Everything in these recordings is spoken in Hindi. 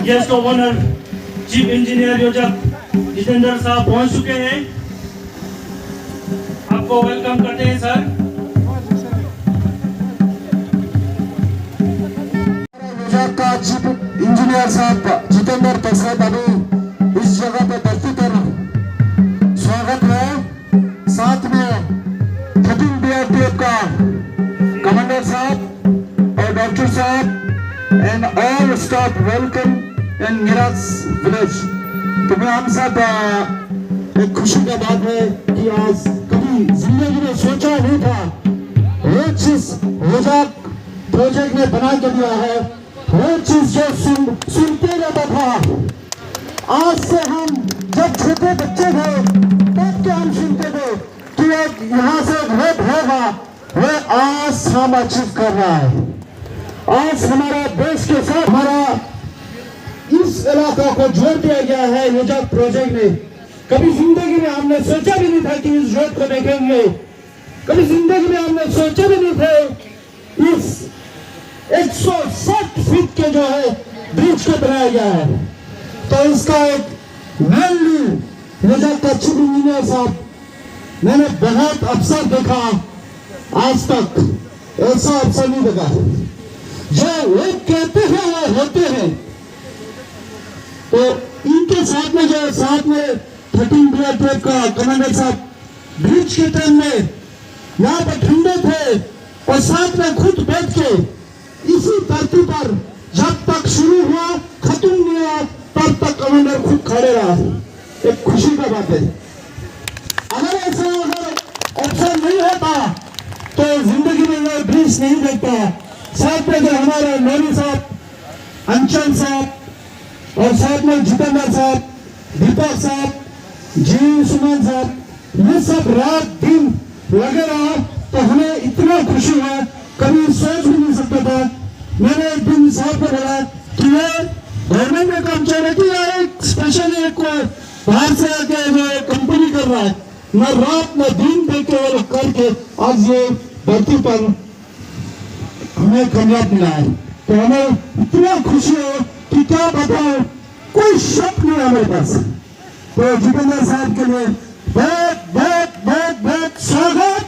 Guest of honour chief engineer योजक जितेंद्र साहब पहुंच चुके हैं। आपको वेलकम करते हैं सर। योजक का चीफ इंजीनियर साहब जितेंद्र प्रसाद अभी इस जगह पे उपस्थित है, स्वागत है। साथ में 13 BRTF का कमांडर साहब और डॉक्टर साहब and all staff welcome in Miraz village। तो मैं हम सब एक खुशी का बात है कि आज कभी जिंदगी में सोचा नहीं था वो चीज योजक प्रोजेक्ट ने बना के दिया है। वो चीज जो सुनते रहता था, आज से हम जब छोटे बच्चे थे तब क्या हम सुनते थे कि यहाँ से रोड होगा, वो आज हम अचीव कर रहा है। आज हमारा देश के साथ हमारा इस इलाका को जोड़ दिया गया है योजक प्रोजेक्ट ने। कभी जिंदगी में हमने सोचा भी नहीं था कि इस रोड को देखेंगे, कभी जिंदगी में हमने सोचा भी नहीं थे इस 160 फीट के जो है ब्रिज को बनाया गया है। तो इसका एक मेनली योजक का चीफ इंजीनियर साहब, मैंने बहुत अवसर देखा, आज तक ऐसा अवसर नहीं देखा। जो लोग कहते हैं वो होते हैं। तो इनके साथ में जो साथ में 13 BRTF का कमांडर साहब ब्रिज के टाइम में यहाँ पर ठंडे थे और साथ में खुद बैठ के इसी धरती पर जब तक शुरू हुआ खत्म नहीं हुआ तब तक कमांडर खुद खड़े रहा। एक खुशी का बात है। अगर ऐसा अवसर नहीं होता तो जिंदगी में ये ब्रिज नहीं देखता। साथ में जो हमारे नौनी साहब, अंचल साहब और साथ में जितेंद्र साहब, दीपक साहब, जी सुमन साहब, ये सब रात दिन लगे रहा। तो हमें इतना खुशी हुआ, कभी सोच भी नहीं सकता था। मैंने एक दिन साहब को बोला कि ये गवर्नमेंट में काम चल रहा है, एक स्पेशल एक बाहर से आके जो कंपनी कर रहा है, न रात न दिन देख के करके आज ये धरती पर हमें कामयाब मिला है। तो हमें इतना खुशी है कि क्या बताओ, कोई शब्द नहीं हमारे पास। तो जितेंद्र साहब के लिए बहुत बहुत बहुत बहुत स्वागत,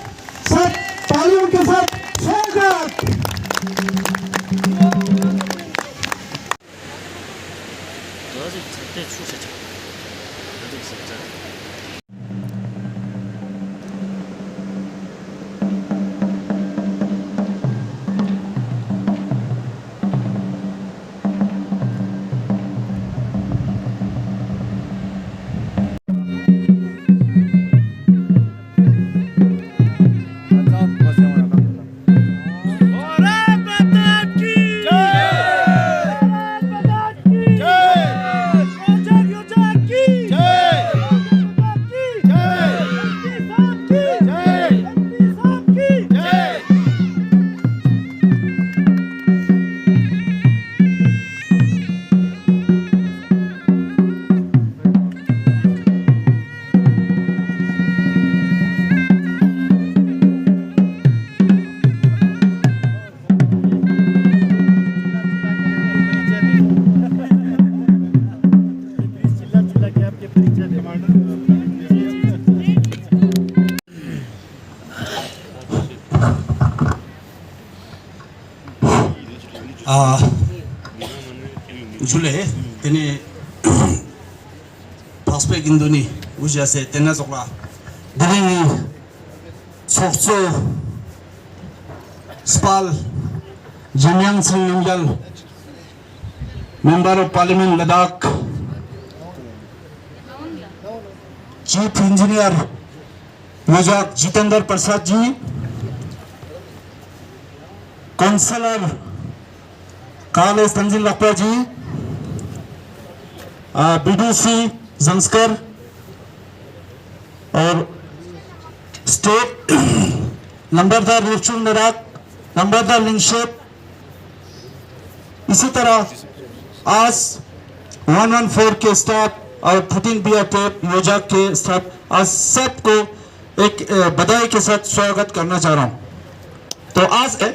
सब तालियों के साथ स्वागत। Jule, tene prospect Indoni, uja se tena zokla. Dari Sokso Spal Jamyang Singh Namgyal, Member of Parliament Ladakh, Chief Engineer Yojak Jitendra Prasad ji, Councillor Kale Tanzil Lakpa ji, BDC Zanskar और स्टेट नंबरदार रुचुल नराक, नंबरदार लिंगशेप, इसी तरह आज 114 के स्टाफ और 13 BRTF योजक के स्टाफ, आज सबको एक बधाई के साथ स्वागत करना चाह रहा हूं। तो आज है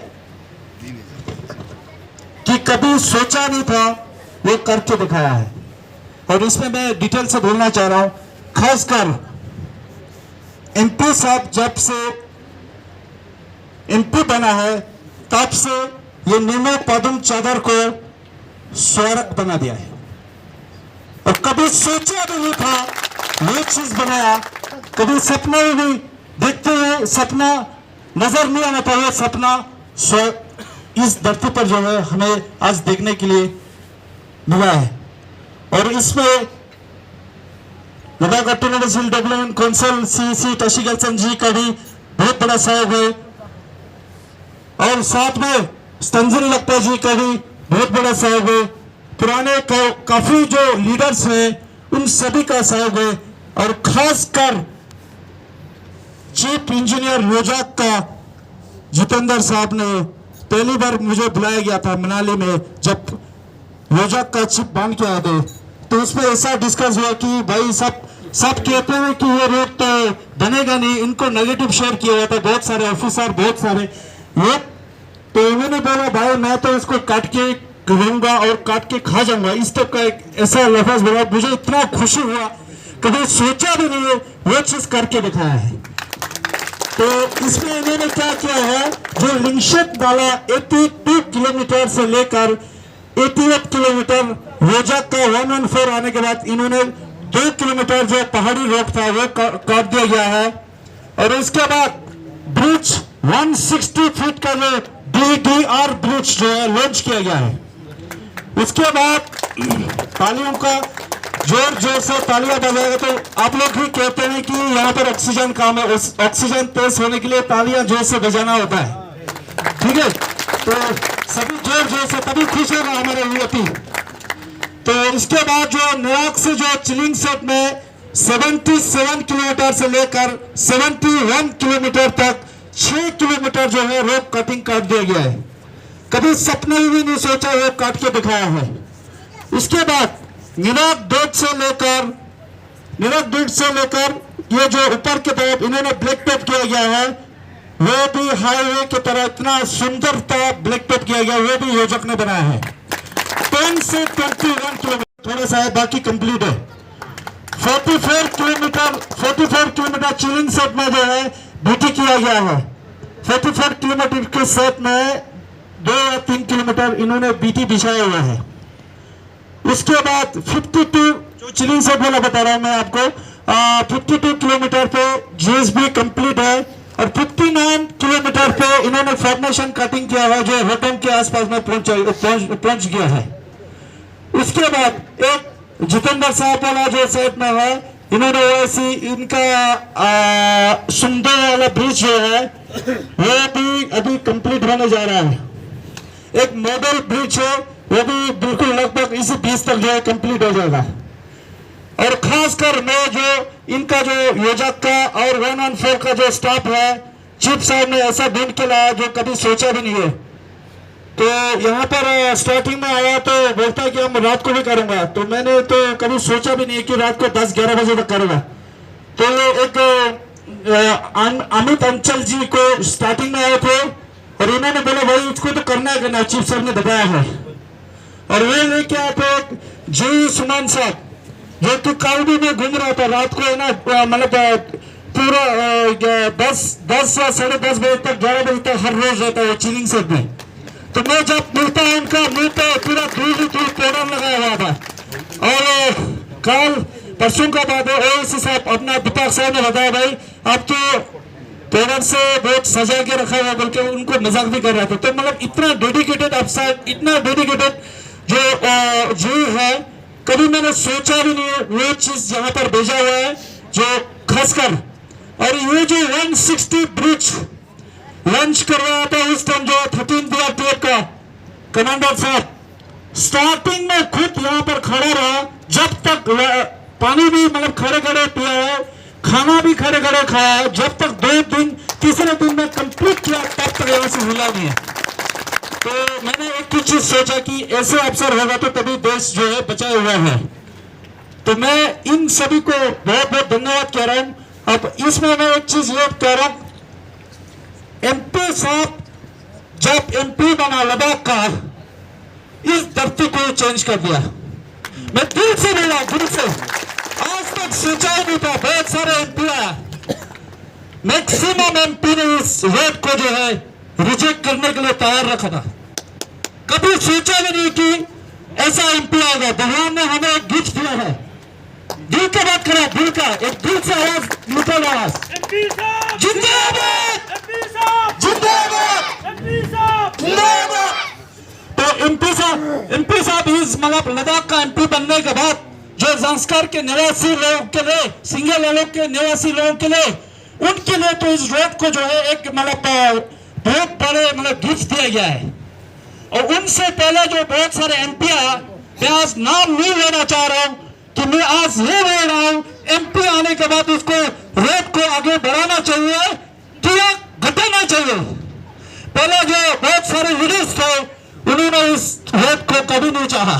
कि कभी सोचा नहीं था वो करके दिखाया है, और इसमें मैं डिटेल से बोलना चाह रहा हूं। खासकर MP साहब जब से MP बना है तब से ये नीमो पदम चादर को स्वर्ग बना दिया है, और कभी सोचा भी नहीं था ये चीज बनाया। कभी सपना भी नहीं देखते हुए, सपना नजर नहीं आना था, ये सपना इस धरती पर जो है हमें आज देखने के लिए मिला है। और इसमें लद्दाख ऑटोनोमस हिल डेवलपमेंट काउंसिल CEC टशीगल जी का भी बहुत बड़ा सहयोग है, और साथ में तंजिल लक्पा जी का भी बहुत बड़ा सहयोग है। पुराने काफी जो लीडर्स हैं उन सभी का सहयोग है, और खासकर चीफ इंजीनियर योजक का जितेंद्र साहब ने पहली बार मुझे बुलाया गया था मनाली में, जब योजक का चीफ बन के आए थे, तो उसमें ऐसा डिस्कस हुआ कि भाई सब कहते हैं कि ये रोड तो बनेगा नहीं, इनको नेगेटिव शेयर किया हुआ था बहुत सारे ऑफिसर, बहुत सारे लोग। तो उन्होंने बोला भाई मैं तो इसको काट के रहूंगा और काट के खा जाऊंगा, इस टाइप का एक ऐसा लफ्ज बोला। मुझे इतना खुशी हुआ, कभी सोचा भी नहीं है वो चीज करके दिखाया है। तो इसमें इन्होंने क्या किया है, जो लिंगशेप वाला 82 किलोमीटर से लेकर 88 किलोमीटर योजक का 114 आने के बाद इन्होंने 2 किलोमीटर जो पहाड़ी रोड था वो काट दिया गया है, और उसके बाद ब्रिज 160 फीट का जो DDR ब्रिज जो है लॉन्च किया गया है। उसके बाद तालियों का जोर से तालियां बजाएगा, तो आप लोग भी कहते हैं कि यहाँ पर ऑक्सीजन कम है, उस ऑक्सीजन तेज होने के लिए तालियां जोर से बजाना होता है, ठीक है। तो सभी जोर से तभी खुश होगा हमारे यूपी। तो इसके बाद जो नयाक से जो चिलिंग सेट में 77 किलोमीटर से लेकर 71 किलोमीटर तक 6 किलोमीटर जो है रोड कटिंग काट दिया गया है। कभी सपने भी नहीं सोचा वो काट के दिखाया है। इसके बाद निराक डेट से लेकर ये जो ऊपर की तरफ इन्होंने ब्लैक टॉप किया गया है, वो भी हाईवे की तरह इतना सुंदरता ब्लैक टॉप किया गया, वो भी योजक ने बनाया है। 10 से 21 किलोमीटर थोड़ा सा है, बाकी कंप्लीट है। 44 किलोमीटर चिलिंग सेट में जो है BT किया गया है। 44 किलोमीटर के सेट में 2 या 3 किलोमीटर इन्होंने BT बिछाया हुआ है। उसके बाद 52 जो चिलिंग सेट वाला बता रहा हूं मैं आपको, 52 किलोमीटर पे GSB कंप्लीट है, और 59 किलोमीटर पे इन्होंने फॉर्मेशन कटिंग किया है जो रोटम के आसपास में पहुंच गया है। उसके बाद एक जितेंद्र साहब वाला जो सेट में है, इन्होंने वैसी इनका सुंदर वाला ब्रिज जो है वो भी अभी कंप्लीट होने जा रहा है। एक मॉडल ब्रिज है, वो भी बिल्कुल लगभग इसी 20 तक जो है कंप्लीट हो जाएगा। और खासकर मैं जो इनका जो योजक का और 114 का जो स्टाफ है, चीफ साहब ने ऐसा ढूंढ के लाया जो कभी सोचा भी नहीं है। तो यहाँ पर स्टार्टिंग में आया तो बोलता है कि हम रात को भी करूंगा, तो मैंने तो कभी सोचा भी नहीं कि रात को 10-11 बजे तक करूंगा। तो एक अमित अंचल जी को स्टार्टिंग में आए थे, और इन्होंने बोला भाई इसको तो करना है करना, चीफ साहब ने बताया है। और वे लेके आए थे जी सुमन साहब, जो कि काउडी में घूम रहा था रात को, है ना, मतलब पूरा 10 या 10:30 बजे तक 11 बजे तक हर रोज रहता है चिलिंग सेट में। तो मैं जब मिलता है उनका मुंह पे पूरा दूर तोरण लगाया हुआ था। और कल परसों का बात है, ओवैसी साहब अपना दीपक साहब ने बताया भाई अब तो तोरण से बहुत सजा के रखा हुआ, बल्कि उनको मजाक भी कर रहा था। तो मतलब इतना डेडिकेटेड अफसर, इतना डेडिकेटेड जो जीव है, कभी मैंने सोचा भी नहीं वो चीज यहाँ पर भेजा हुआ है जो खासकर। और ये जो 160 ब्रिज लॉन्च कर रहा था उस टाइम जो 13 BRTF का कमांडर साहब स्टार्टिंग में खुद यहाँ पर खड़ा रहा, जब तक पानी भी मतलब खड़े खड़े पिया है, खाना भी खड़े खड़े खाया है, जब तक 2 दिन तीसरे दिन में कंप्लीट किया तब तक यहाँ से हिला नहीं है। तो मैंने एक ही चीज सोचा कि ऐसे अवसर होगा तो तभी देश जो है बचा हुआ है। तो मैं इन सभी को बहुत बहुत धन्यवाद कह रहा हूँ। अब इसमें मैं एक चीज ये कह रहा हूँ, MP साहब जब MP बना लद्दाख का, इस धरती को चेंज कर दिया। मैं दिल से बोला, दिल से। आज तक सोचा ही नहीं था, बहुत सारे MP आया, मैक्सिमम MP ने इस रेट को जो है रिजेक्ट करने के लिए तैयार रखा था। कभी सोचा भी नहीं कि ऐसा MP आएगा। भगवान ने हमें एक गिफ्ट दिया है, दिल का बात करा, दिल का एक दिल से आवाज निकल आवाज, जिंदाबाद जिंदाबाद जिंदाबाद। तो MP साहब इस मतलब लद्दाख का MP बनने के बाद जो संस्कार के निवासी लोगों के लिए, सिंगल लोग के निवासी लोगों के लिए, उनके लिए तो इस रोड को जो है एक मतलब बहुत बड़े मतलब गिफ्ट दिया गया है। और उनसे पहले जो बहुत सारे MP आया, मैं आज नाम नहीं लेना चाह रहा हूँ कि मैं आज ये बोल रहा हूँ MP आने के बाद उसको रोड को आगे बढ़ाना चाहिए कि घटाना चाहिए। पहले जो बहुत सारे लीडर्स थे उन्होंने इस रोड को कभी नहीं चाहा।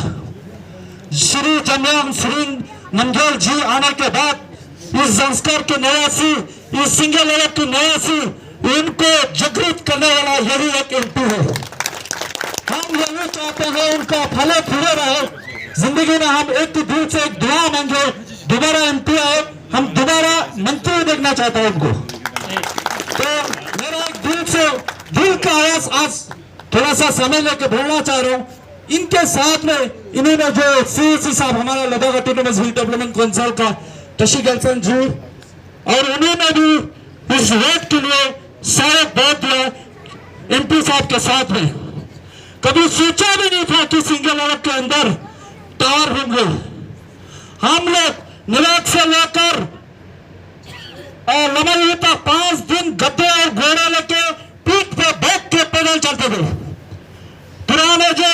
श्री जमयांग सिंह नमग्याल जी आने के बाद इस संस्कार के निवासी, इस सिंगल अलग के निवासी, उनको जागृत करने वाला यही एक MP है। हम यही चाहते हैं उनका फले फूले रहे जिंदगी में। हम एक दिल से एक दुआ मांगे, दोबारा MP आए, हम दोबारा मंत्री देखना चाहते हैं उनको। तो मेरा एक दिल से दिल का आवाज आज थोड़ा सा समय लेके बोलना चाह रहा हूँ। इनके साथ में इन्होंने जो CEC साहब हमारा लद्दाख ऑटोनोमस हिल डेवलपमेंट काउंसिल का टशी गलसन जी, और उन्होंने भी इस रोड के लिए साथ बहुत दिया MP साहब के साथ में। कभी सोचा भी नहीं था कि सिंगल अलग के अंदर टावर होंगे। हम लोग निवाक से लेकर लमई तक 5 दिन गद्दे और घोड़े लेके पीठ पे बैठ के पैदल चलते थे। पुराने जो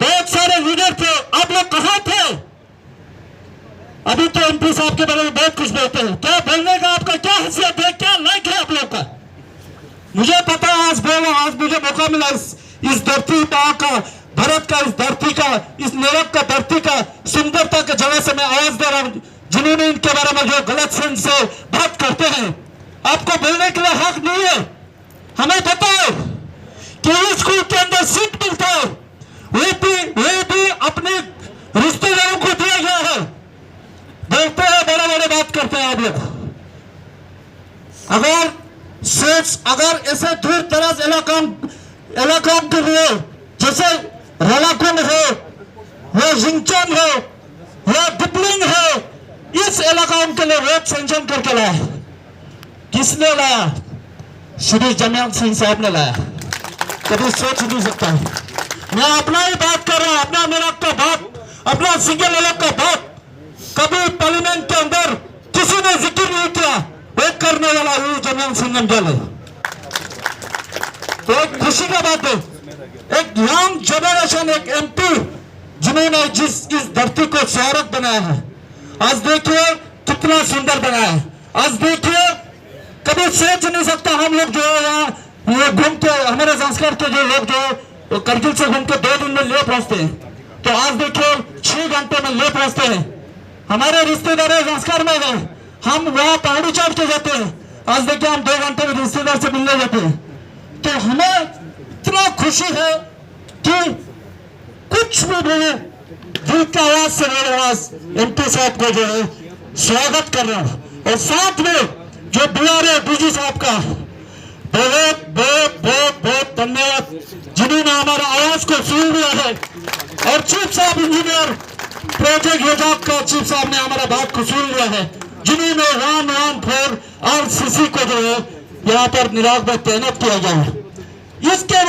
बहुत सारे लीडर थे, आप लोग कहाँ थे? अभी तो MP साहब के बारे में बहुत कुछ बोलते हैं। क्या बोलने का आपका क्या हैसियत है, क्या लायक है आप लोग का? मुझे पता है आज बोलो, आज मुझे मौका मिला इस धरती का, भारत का, इस धरती का, इस नेरक का धरती का सुंदरता के जगह से मैं आवाज दे रहा हूँ। जिन्होंने इनके बारे में जो गलत सेंस से बात करते हैं, आपको बोलने के लिए हक नहीं है। हमें पता है कि स्कूल के अंदर सीट मिलता है, वो भी अपने रिश्तेदारों को दिया गया है। बोलते हैं, बड़े बड़े बात करते हैं आप लोग। अगर ऐसे दूर दराज इलाकों के लिए जैसे रलाकुंड है, वो जिंगचोन है, वो डिपलिंग है, इस इलाकों के लिए रोड सेंक्शन करके लाया। किसने लाया? श्री जमयांग सिंह साहब ने लाया। कभी सोच नहीं सकता। मैं अपना ही बात कर रहा हूं, अपना मेरठ का बात, अपना सिंगल अलग का बात। कभी पार्लियामेंट के अंदर किसी ने जिक्र नहीं किया, वो करने वाला ही जमयांग सिंह नमग्याल है। तो एक खुशी का बात है, एक यंग जनरेशन, एक MP जिन्होंने इस धरती को स्मारक बनाया है। आज देखिए कितना सुंदर बनाया है। आज देखिए, कभी सोच नहीं सकता हम लोग जो है यहाँ घूम के, हमारे संस्कार के जो लोग जो करगिल से घूम के 2 दिन में ले पहुंचते हैं, तो आज देखिए 6 घंटे में ले पहुंचते हैं। हमारे रिश्तेदार संस्कार में गए, हम वहाँ पहाड़ी चढ़ के जाते हैं। आज देखिए हम 2 घंटे में रिश्तेदार से मिलने जाते हैं। तो हमें इतना खुशी है कि कुछ भी बोले, दिल का आवाज से मेरे आवाज MP साहब को जो है स्वागत कर रहा हूं। और साथ में जो DRA DG साहब का बहुत बहुत बहुत बहुत धन्यवाद जिन्होंने हमारा आवाज को सुन लिया है। और चीफ साहब इंजीनियर प्रोजेक्ट योजना का चीफ साहब ने हमारा बात को सुन लिया है, जिन्होंने 114 RCC को जो है यहाँ पर निराग में तैनात किया गया है। इसके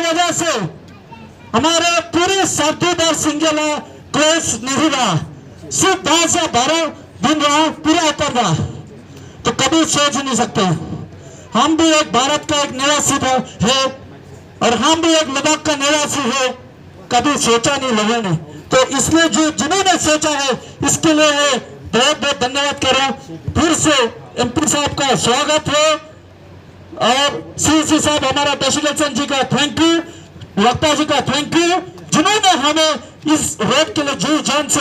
वजह से हमारे पूरे 7 सिंगला क्लोज नहीं रहा, सिर्फ 10 या 12 दिन रहा, पूरा ऊपर रहा। तो कभी सोच नहीं सकते हम भी एक भारत का एक निवासी है और हम भी एक लद्दाख का निवासी है, कभी सोचा नहीं लोगों ने। तो इसलिए जो जिन्होंने सोचा है इसके लिए बहुत बहुत धन्यवाद करो। फिर से MP साहब का स्वागत है और CC साहब हमारा दशरथ जी का थैंक यू, लखपा जी का थैंक यू, जिन्होंने हमें इस रोड के लिए जी जान से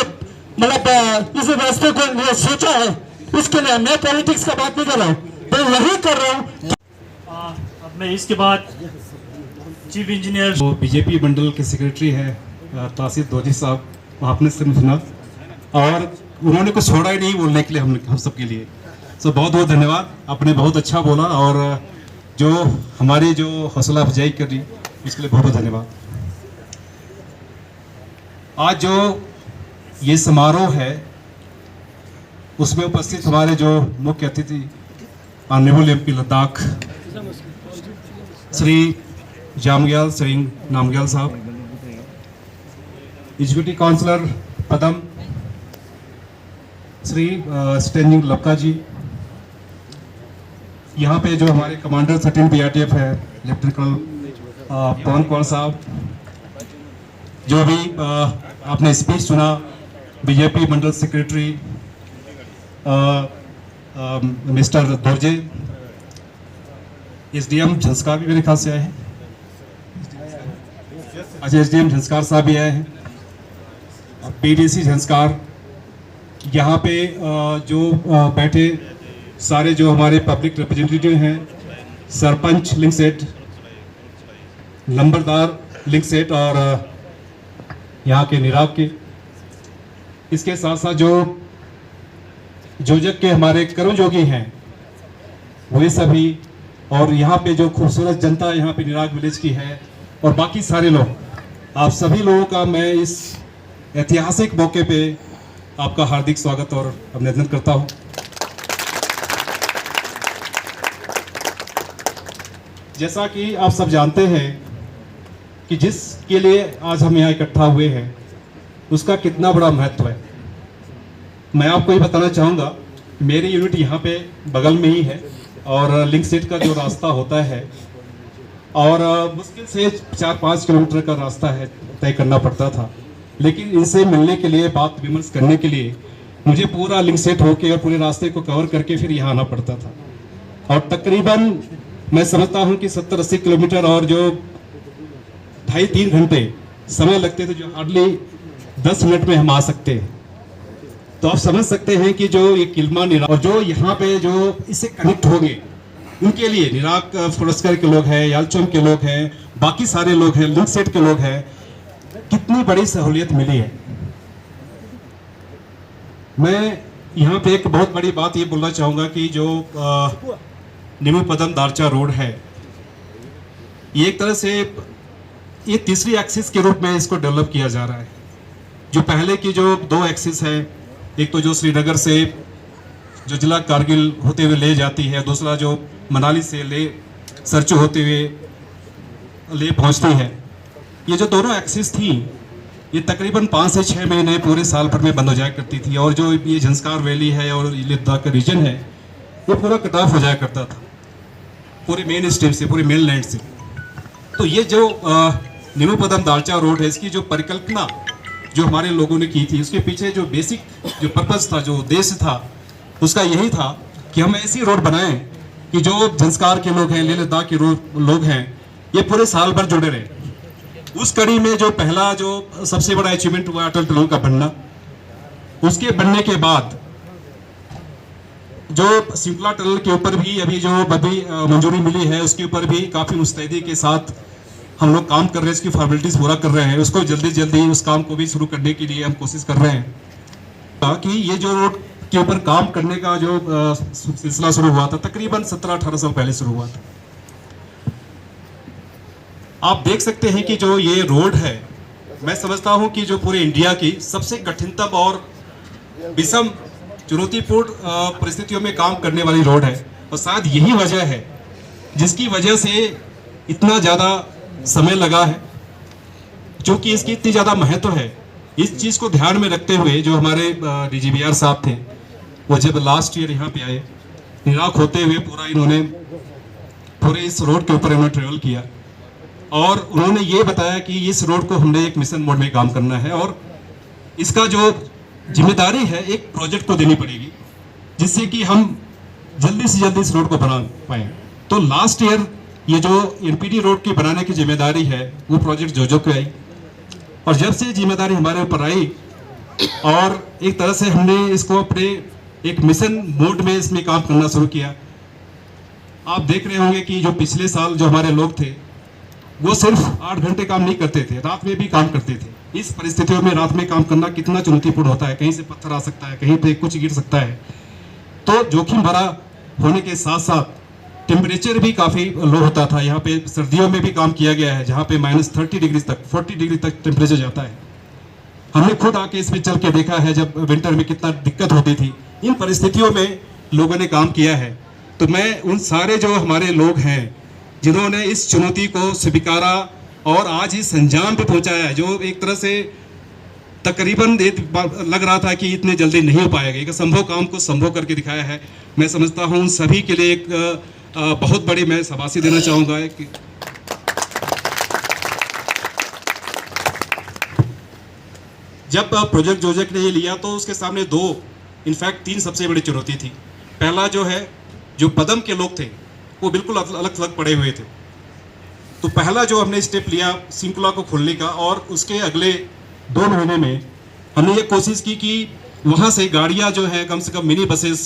मतलब इस रास्ते को लिए सोचा है। इसके लिए मैं पॉलिटिक्स का बात नहीं कर रहा हूँ, मैं यही कर रहा हूँ। अब मैं इसके बाद चीफ इंजीनियर वो बीजेपी मंडल के सेक्रेटरी है तासिर दोजी साहब, आपने सुना और उन्होंने कुछ छोड़ा ही नहीं बोलने के लिए हम सब के लिए। तो बहुत बहुत धन्यवाद, आपने बहुत अच्छा बोला और जो हमारी जो हौसला अफजाई कर रही इसके लिए बहुत बहुत धन्यवाद। आज जो ये समारोह है उसमें उपस्थित हमारे जो मुख्य अतिथि ऑनरेबल MP लद्दाख श्री जामग्याल सिंह नामग्याल साहब, एग्जीक्यूटिव काउंसलर पदम श्री स्टेंजिंग लक्का जी, यहाँ पे जो हमारे कमांडर 13 BRTF है लेफ्टिनेंट कर्नल पवन कुमार साहब, जो भी आपने स्पीच सुना बीजेपी मंडल secretary mister Dorje, SDM Zanskar भी मेरे ख्याल से आए हैं, अच्छा SDM झंस्कार साहब भी आए हैं, PDC झंस्कार, यहाँ पे जो बैठे सारे जो हमारे पब्लिक रिप्रेजेंटेटिव हैं, सरपंच लिंक सेट, नंबरदार लिंक सेट और यहाँ के निराग के, इसके साथ साथ जो जोजक के हमारे कर्मयोगी हैं वे सभी, और यहाँ पे जो खूबसूरत जनता यहाँ पे निराग विलेज की है और बाकी सारे लोग, आप सभी लोगों का मैं इस ऐतिहासिक मौके पे आपका हार्दिक स्वागत और अभिनंदन करता हूँ। जैसा कि आप सब जानते हैं कि जिसके लिए आज हम यहाँ इकट्ठा हुए हैं उसका कितना बड़ा महत्व है। मैं आपको ये बताना चाहूँगा, मेरी यूनिट यहाँ पे बगल में ही है और लिंक सेट का जो रास्ता होता है और मुश्किल से 4-5 किलोमीटर का रास्ता है, तय करना पड़ता था, लेकिन इनसे मिलने के लिए, बात विमर्श करने के लिए मुझे पूरा लिंक सेट होके और पूरे रास्ते को कवर करके फिर यहाँ आना पड़ता था। और तकरीबन मैं समझता हूँ कि 70-80 किलोमीटर और जो 2.5-3 घंटे समय लगते थे, जो हार्डली 10 मिनट में हम आ सकते हैं। तो आप समझ सकते हैं कि जो ये किल्मा निराग और जो यहाँ पे जो इससे कनेक्ट होंगे उनके लिए, निराग पुरस्कार के लोग हैं, यालचोम के लोग हैं, बाकी सारे लोग हैं, लिंक सेट के लोग हैं, कितनी बड़ी सहूलियत मिली है। मैं यहाँ पे एक बहुत बड़ी बात ये बोलना चाहूँगा कि जो निमू पदम दारचा रोड है, ये एक तरह से ये तीसरी एक्सिस के रूप में इसको डेवलप किया जा रहा है। जो पहले की जो 2 एक्सिस है, एक तो जो श्रीनगर से जो जिला कारगिल होते हुए ले जाती है, दूसरा जो मनाली से ले सरचू होते हुए ले पहुंचती है, ये जो दोनों एक्सिस थी ये तकरीबन 5 से 6 महीने पूरे साल भर में बंद हो जाया करती थी। और जो ये झंस्कार वैली है और लद्दाख का रीजन है, ये पूरा कट ऑफ हो जाया करता था पूरे मेन स्ट्रीम से, पूरे मेन लैंड से। तो ये जो निमू पदम दारचा रोड है, इसकी जो परिकल्पना जो हमारे लोगों ने की थी, उसके पीछे जो बेसिक जो पर्पस था, जो उद्देश्य था, उसका यही था कि हम ऐसी रोड बनाएं कि जो झंस्कार के लोग हैं, लेह लद्दाख के लोग हैं, ये पूरे साल भर जुड़े रहे। उस कड़ी में जो पहला जो सबसे बड़ा अचीवमेंट हुआ अटल टनल का बनना, उसके बनने के बाद जो सिंपला टनल के ऊपर भी अभी जो मंजूरी मिली है, उसके ऊपर भी काफ़ी मुस्तैदी के साथ हम लोग काम कर रहे हैं, इसकी फॉर्मेलिटीज पूरा कर रहे हैं। उसको जल्दी उस काम को भी शुरू करने के लिए हम कोशिश कर रहे हैं कि ये जो रोड के ऊपर काम करने का जो सिलसिला शुरू हुआ था, तकरीबन 17-18 साल पहले शुरू हुआ था। आप देख सकते हैं कि जो ये रोड है, मैं समझता हूं कि जो पूरे इंडिया की सबसे कठिनतम और विषम चुनौतीपूर्ण परिस्थितियों में काम करने वाली रोड है। और शायद यही वजह है जिसकी वजह से इतना ज़्यादा समय लगा है, क्योंकि इसकी इतनी ज़्यादा महत्व है। इस चीज़ को ध्यान में रखते हुए जो हमारे DGBR साहब थे, वो जब लास्ट ईयर यहाँ पे आए, निराक होते हुए इन्होंने पूरे इस रोड के ऊपर इन्होंने ट्रेवल किया और उन्होंने ये बताया कि इस रोड को हमने एक मिशन मोड में काम करना है और इसका जो जिम्मेदारी है एक प्रोजेक्ट को देनी पड़ेगी, जिससे कि हम जल्दी से जल्दी इस रोड को बना पाए। तो लास्ट ईयर ये जो NPD रोड की बनाने की जिम्मेदारी है वो प्रोजेक्ट जोजो को आई, और जब से जिम्मेदारी हमारे ऊपर आई और एक तरह से हमने इसको अपने एक मिशन मोड में इसमें काम करना शुरू किया। आप देख रहे होंगे कि जो पिछले साल जो हमारे लोग थे वो सिर्फ 8 घंटे काम नहीं करते थे, रात में भी काम करते थे। इस परिस्थितियों में रात में काम करना कितना चुनौतीपूर्ण होता है, कहीं से पत्थर आ सकता है, कहीं पे कुछ गिर सकता है। तो जोखिम भरा होने के साथ साथ टेम्परेचर भी काफ़ी लो होता था। यहाँ पे सर्दियों में भी काम किया गया है, जहाँ पे -30 डिग्री तक 40 डिग्री तक टेम्परेचर जाता है। हमने खुद आके इसमें चल के देखा है जब विंटर में कितना दिक्कत होती थी। इन परिस्थितियों में लोगों ने काम किया है। तो मैं उन सारे जो हमारे लोग हैं जिन्होंने इस चुनौती को स्वीकारा और आज इस अंजाम पे पहुंचाया है, जो एक तरह से तकरीबन लग रहा था कि इतने जल्दी नहीं हो पाएगा, एक असंभव काम को संभव करके दिखाया है। मैं समझता हूं उन सभी के लिए एक बहुत बड़ी मैं शाबाशी देना चाहूँगा कि जब प्रोजेक्ट जोजक ने ये लिया तो उसके सामने इनफैक्ट 3 सबसे बड़ी चुनौती थी। पहला जो है, जो पदम के लोग थे वो बिल्कुल अलग थलग पड़े हुए थे। तो पहला जो हमने स्टेप लिया सिंकुला को खोलने का, और उसके अगले 2 महीने में हमने ये कोशिश की कि वहाँ से गाड़ियाँ जो हैं कम से कम मिनी बसेस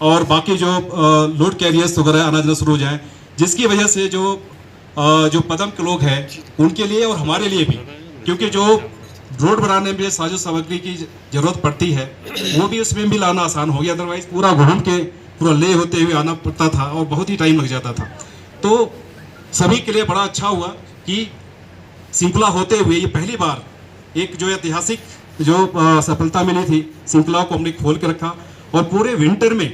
और बाकी जो लोड कैरियर्स वगैरह आना जाना शुरू हो जाए, जिसकी वजह से जो पदम के लोग हैं उनके लिए और हमारे लिए भी, क्योंकि जो रोड बनाने में साजो सामग्री की जरूरत पड़ती है वो भी उसमें भी लाना आसान हो गया। अदरवाइज पूरा घूम के पूरा ले होते हुए आना पड़ता था और बहुत ही टाइम लग जाता था। तो सभी के लिए बड़ा अच्छा हुआ कि सिंकुला होते हुए ये पहली बार एक जो ऐतिहासिक जो सफलता मिली थी, सिंकुला को हमने खोल के रखा और पूरे विंटर में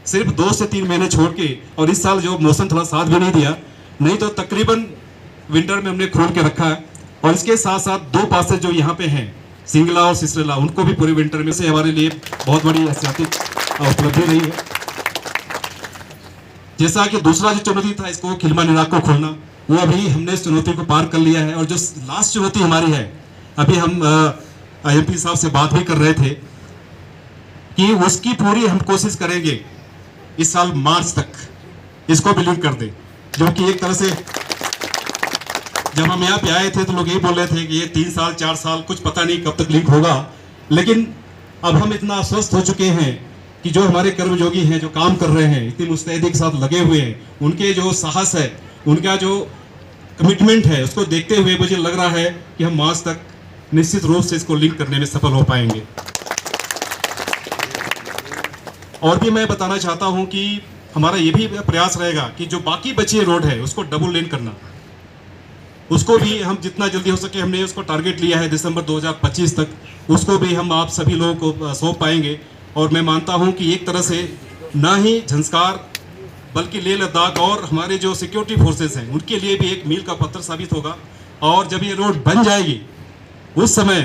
सिर्फ 2 से 3 महीने छोड़ के, और इस साल जो मौसम थोड़ा साथ भी नहीं दिया, नहीं तो तकरीबन विंटर में हमने खोल के रखा है। और इसके साथ साथ 2 पासेज जो यहाँ पे हैं सिंगला और सिसरेला, उनको भी पूरे विंटर में से हमारे लिए बहुत बड़ी ऐतिहासिक उपलब्धि रही है। जैसा कि दूसरा जो चुनौती था इसको खिलमा निराक को खोलना, वो अभी हमने इस चुनौती को पार कर लिया है। और जो लास्ट चुनौती हमारी है, अभी हम IMP साहब से बात भी कर रहे थे कि उसकी पूरी हम कोशिश करेंगे इस साल मार्च तक इसको भी लिंक कर दे, जो कि एक तरह से जब हम यहाँ पे आए थे तो लोग यही बोल रहे थे कि ये 3 साल 4 साल कुछ पता नहीं कब तक लिंक होगा। लेकिन अब हम इतना आश्वस्त हो चुके हैं कि जो हमारे कर्मयोगी हैं, जो काम कर रहे हैं, इतनी मुस्तैदी के साथ लगे हुए हैं, उनके जो साहस है, उनका जो कमिटमेंट है, उसको देखते हुए मुझे लग रहा है कि हम मार्च तक निश्चित रूप से इसको लिंक करने में सफल हो पाएंगे। और भी मैं बताना चाहता हूं कि हमारा ये भी प्रयास रहेगा कि जो बाकी बची रोड है उसको डबल लेन करना, उसको भी हम जितना जल्दी हो सके, हमने उसको टारगेट लिया है दिसंबर 2025 तक, उसको भी हम आप सभी लोगों को सौंप पाएंगे। और मैं मानता हूं कि एक तरह से ना ही झंस्कार बल्कि लेह लद्दाख और हमारे जो सिक्योरिटी फोर्सेस हैं उनके लिए भी एक मील का पत्थर साबित होगा। और जब ये रोड बन जाएगी उस समय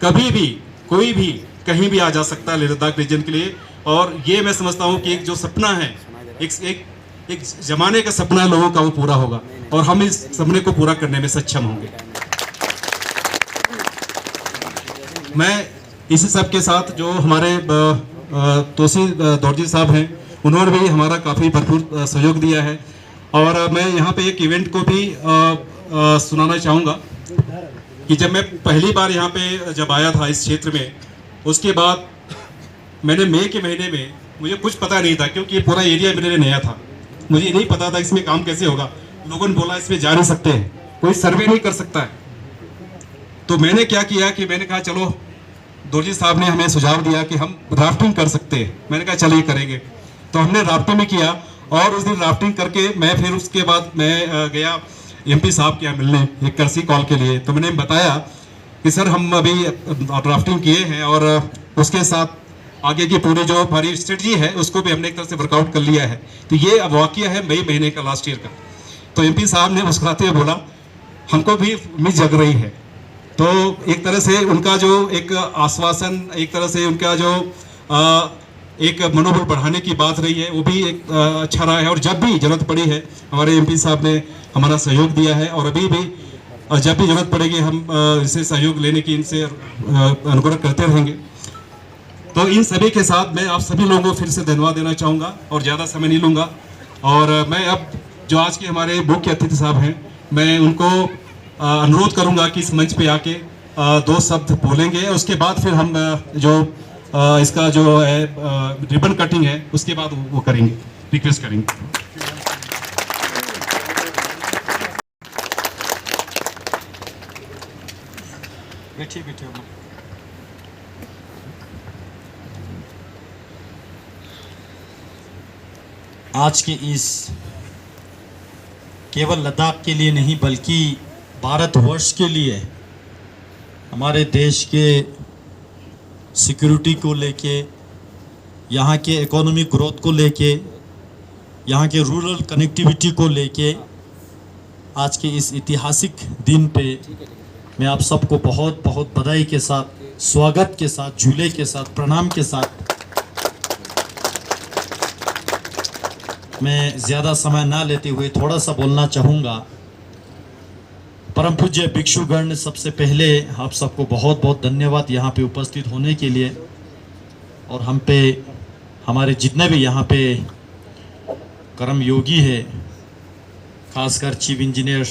कभी भी कोई भी कहीं भी आ जा सकता है लेह लद्दाख रीजन के लिए। और ये मैं समझता हूँ कि एक जो सपना है, एक जमाने का सपना है लोगों का, वो पूरा होगा और हम इस सपने को पूरा करने में सक्षम होंगे। मैं इसी सब के साथ जो हमारे तोसी दौरजी साहब हैं, उन्होंने भी हमारा काफ़ी भरपूर सहयोग दिया है। और मैं यहाँ पे एक इवेंट को भी सुनाना चाहूँगा कि जब मैं पहली बार यहाँ पे जब आया था इस क्षेत्र में, उसके बाद मैंने मई के महीने में, मुझे कुछ पता नहीं था क्योंकि ये पूरा एरिया मेरे लिए नया था, मुझे नहीं पता था इसमें काम कैसे होगा। लोगों ने बोला इसमें जा नहीं सकते हैं, कोई सर्वे नहीं कर सकता है। तो मैंने क्या किया कि मैंने कहा चलो, दौरजी साहब ने हमें सुझाव दिया कि हम राफ्टिंग कर सकते हैं। मैंने कहा चलिए करेंगे। तो हमने राफ्टिंग में किया और उस दिन राफ्टिंग करके मैं फिर उसके बाद मैं गया एमपी साहब के यहाँ मिलने एक कर्सी कॉल के लिए, तो मैंने बताया कि सर हम अभी ड्राफ्टिंग किए हैं और उसके साथ आगे की पूरी जो हमारी स्ट्रेटजी है उसको भी हमने एक तरह से वर्कआउट कर लिया है। तो ये अब वाकया है मई महीने का लास्ट ईयर का। तो एमपी साहब ने मुस्कुराते हुए बोला हमको भी उम्मीद जग रही है। तो एक तरह से उनका जो एक आश्वासन, एक तरह से उनका जो एक मनोबल बढ़ाने की बात रही है वो भी एक अच्छा रहा है। और जब भी जरूरत पड़ी है हमारे एमपी साहब ने हमारा सहयोग दिया है और अभी भी जब भी जरूरत पड़ेगी हम इसे सहयोग लेने की इनसे अनुग्रह करते रहेंगे। तो इन सभी के साथ मैं आप सभी लोगों को फिर से धन्यवाद देना चाहूँगा और ज़्यादा समय नहीं लूँगा। और मैं अब जो आज के हमारे मुख्य अतिथि साहब हैं मैं उनको अनुरोध करूँगा कि इस मंच पे आके दो शब्द बोलेंगे। उसके बाद फिर हम जो इसका जो है रिबन कटिंग है उसके बाद वो करेंगे, रिक्वेस्ट करेंगे। बैठिए बैठिए। आज के इस केवल लद्दाख के लिए नहीं बल्कि भारतवर्ष के लिए हमारे देश के सिक्योरिटी को लेके, यहाँ के इकोनॉमिक ग्रोथ को लेके, यहाँ के रूरल कनेक्टिविटी को लेके आज के इस ऐतिहासिक दिन पे मैं आप सबको बहुत बहुत बधाई के साथ, स्वागत के साथ, झूले के साथ, प्रणाम के साथ मैं ज़्यादा समय ना लेते हुए थोड़ा सा बोलना चाहूँगा। परम पूज्य भिक्षुगण, सबसे पहले आप सबको बहुत बहुत धन्यवाद यहाँ पे उपस्थित होने के लिए। और हम पे हमारे जितने भी यहाँ पे कर्म योगी है, खासकर चीफ इंजीनियर,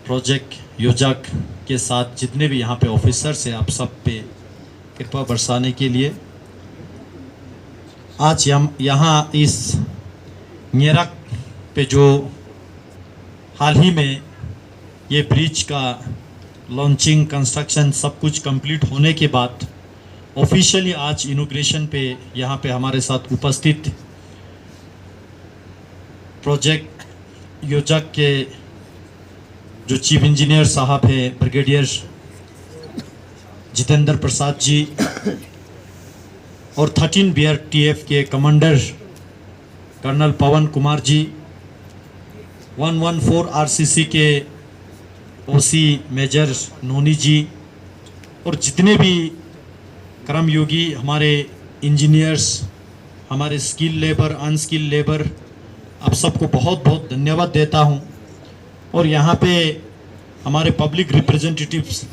प्रोजेक्ट योजक के साथ जितने भी यहाँ पे ऑफिसर्स हैं, आप सब पे कृपा बरसाने के लिए। आज यहाँ इस न्यरक पे जो हाल ही में ये ब्रिज का लॉन्चिंग, कंस्ट्रक्शन सब कुछ कंप्लीट होने के बाद ऑफिशियली आज इनॉग्रेशन पे यहाँ पे हमारे साथ उपस्थित प्रोजेक्ट योजक के जो चीफ इंजीनियर साहब है ब्रिगेडियर जितेंद्र प्रसाद जी और 13 BRTF के commander colonel Pawan Kumar ji, 114 RCC के OC मेजर नोनी जी और जितने भी कर्मयोगी हमारे इंजीनियर्स, हमारे स्किल लेबर, अनस्किल लेबर, आप सबको बहुत बहुत धन्यवाद देता हूं। और यहाँ पे हमारे पब्लिक रिप्रेजेंटेटिव्स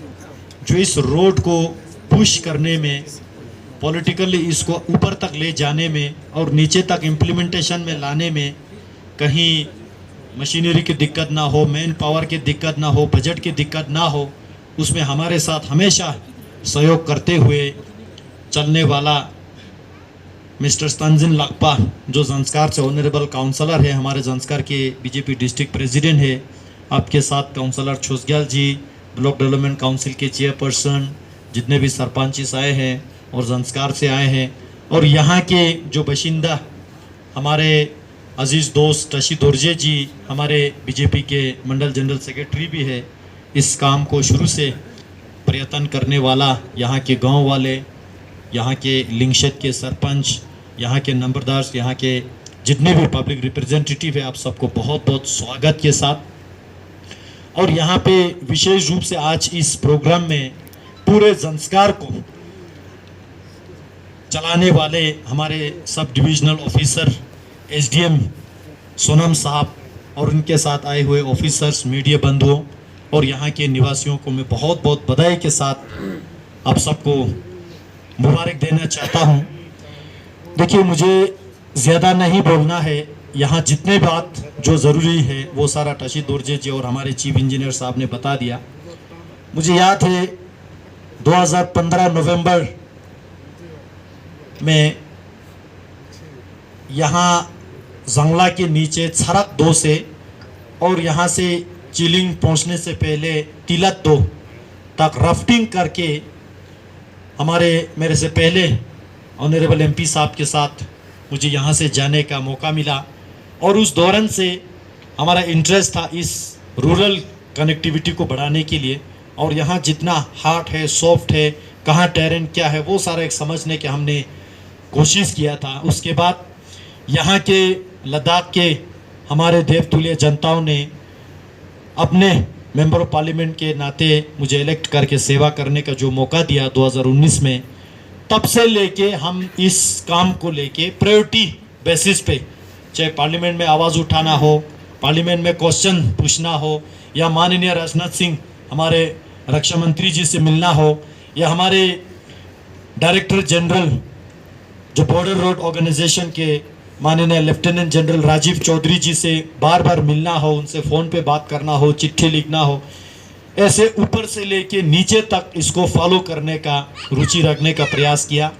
जो इस रोड को पुश करने में, पॉलिटिकली इसको ऊपर तक ले जाने में और नीचे तक इम्प्लीमेंटेशन में लाने में कहीं मशीनरी की दिक्कत ना हो, मैन पावर की दिक्कत ना हो, बजट की दिक्कत ना हो, उसमें हमारे साथ हमेशा सहयोग करते हुए चलने वाला मिस्टर तंजिन लाकपा, जो जंस्कार से ऑनरेबल काउंसलर है, हमारे जंस्कार के बीजेपी डिस्ट्रिक्ट प्रेसिडेंट है, आपके साथ काउंसलर छोसग्याल जी, ब्लॉक डेवलपमेंट काउंसिल के चेयरपर्सन, जितने भी सरपंच आए हैं और जंस्कार से आए हैं, और यहाँ के जो बाशिंदा हमारे अजीज़ दोस्त टशी दोरजे जी, हमारे बीजेपी के मंडल जनरल सेक्रेटरी भी है, इस काम को शुरू से प्रयत्न करने वाला, यहाँ के गांव वाले, यहाँ के लिंगशत के सरपंच, यहाँ के नंबरदार, यहाँ के जितने भी पब्लिक रिप्रेजेंटेटिव है, आप सबको बहुत बहुत स्वागत के साथ। और यहाँ पे विशेष रूप से आज इस प्रोग्राम में पूरे जंस्कार को चलाने वाले हमारे sub divisional officer SDM Sonam साहब और उनके साथ आए हुए ऑफिसर्स, मीडिया बंधुओं और यहाँ के निवासियों को मैं बहुत बहुत बधाई के साथ आप सबको मुबारक देना चाहता हूँ। देखिए, मुझे ज़्यादा नहीं बोलना है, यहाँ जितने बात जो ज़रूरी है वो सारा टशी दोरजे जी और हमारे चीफ इंजीनियर साहब ने बता दिया। मुझे याद है 2015 नवंबर में यहाँ जंगला के नीचे छरक 2 से और यहाँ से चिलिंग पहुँचने से पहले तिलक 2 तक राफ्टिंग करके हमारे मेरे से पहले ऑनरेबल MP साहब के साथ मुझे यहाँ से जाने का मौका मिला। और उस दौरान से हमारा इंटरेस्ट था इस रूरल कनेक्टिविटी को बढ़ाने के लिए, और यहाँ जितना हार्ड है, सॉफ्ट है, कहाँ टेरेन क्या है, वो सारा एक समझने के हमने कोशिश किया था। उसके बाद यहाँ के लद्दाख के हमारे देवतुल्य जनताओं ने अपने मेंबर ऑफ पार्लियामेंट के नाते मुझे इलेक्ट करके सेवा करने का जो मौका दिया 2019 में, तब से लेके हम इस काम को लेके प्रायोरिटी बेसिस पे, चाहे पार्लियामेंट में आवाज़ उठाना हो, पार्लियामेंट में क्वेश्चन पूछना हो, या माननीय राजनाथ सिंह हमारे रक्षा मंत्री जी से मिलना हो, या हमारे डायरेक्टर जनरल जो बॉर्डर रोड ऑर्गेनाइजेशन के माननीय लेफ्टिनेंट जनरल राजीव चौधरी जी से बार बार मिलना हो, उनसे फ़ोन पे बात करना हो, चिट्ठी लिखना हो, ऐसे ऊपर से लेके नीचे तक इसको फॉलो करने का, रुचि रखने का प्रयास किया।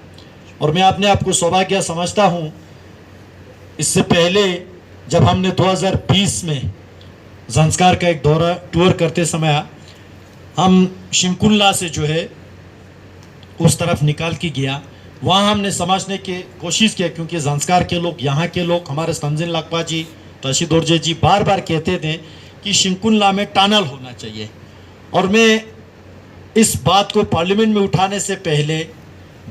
और मैं अपने आप को सौभाग्य समझता हूँ, इससे पहले जब हमने 2020 में ज़ंस्कार का एक दौरा टूर करते समय हम शिंकुला से जो है उस तरफ निकाल के गया, वहाँ हमने समझने की कोशिश किया, क्योंकि ज़ंस्कार के लोग, यहाँ के लोग, हमारे तंजीन लकवा जी, तशी दोरजे जी बार बार कहते थे कि शिंकुला में टनल होना चाहिए। और मैं इस बात को पार्लियामेंट में उठाने से पहले,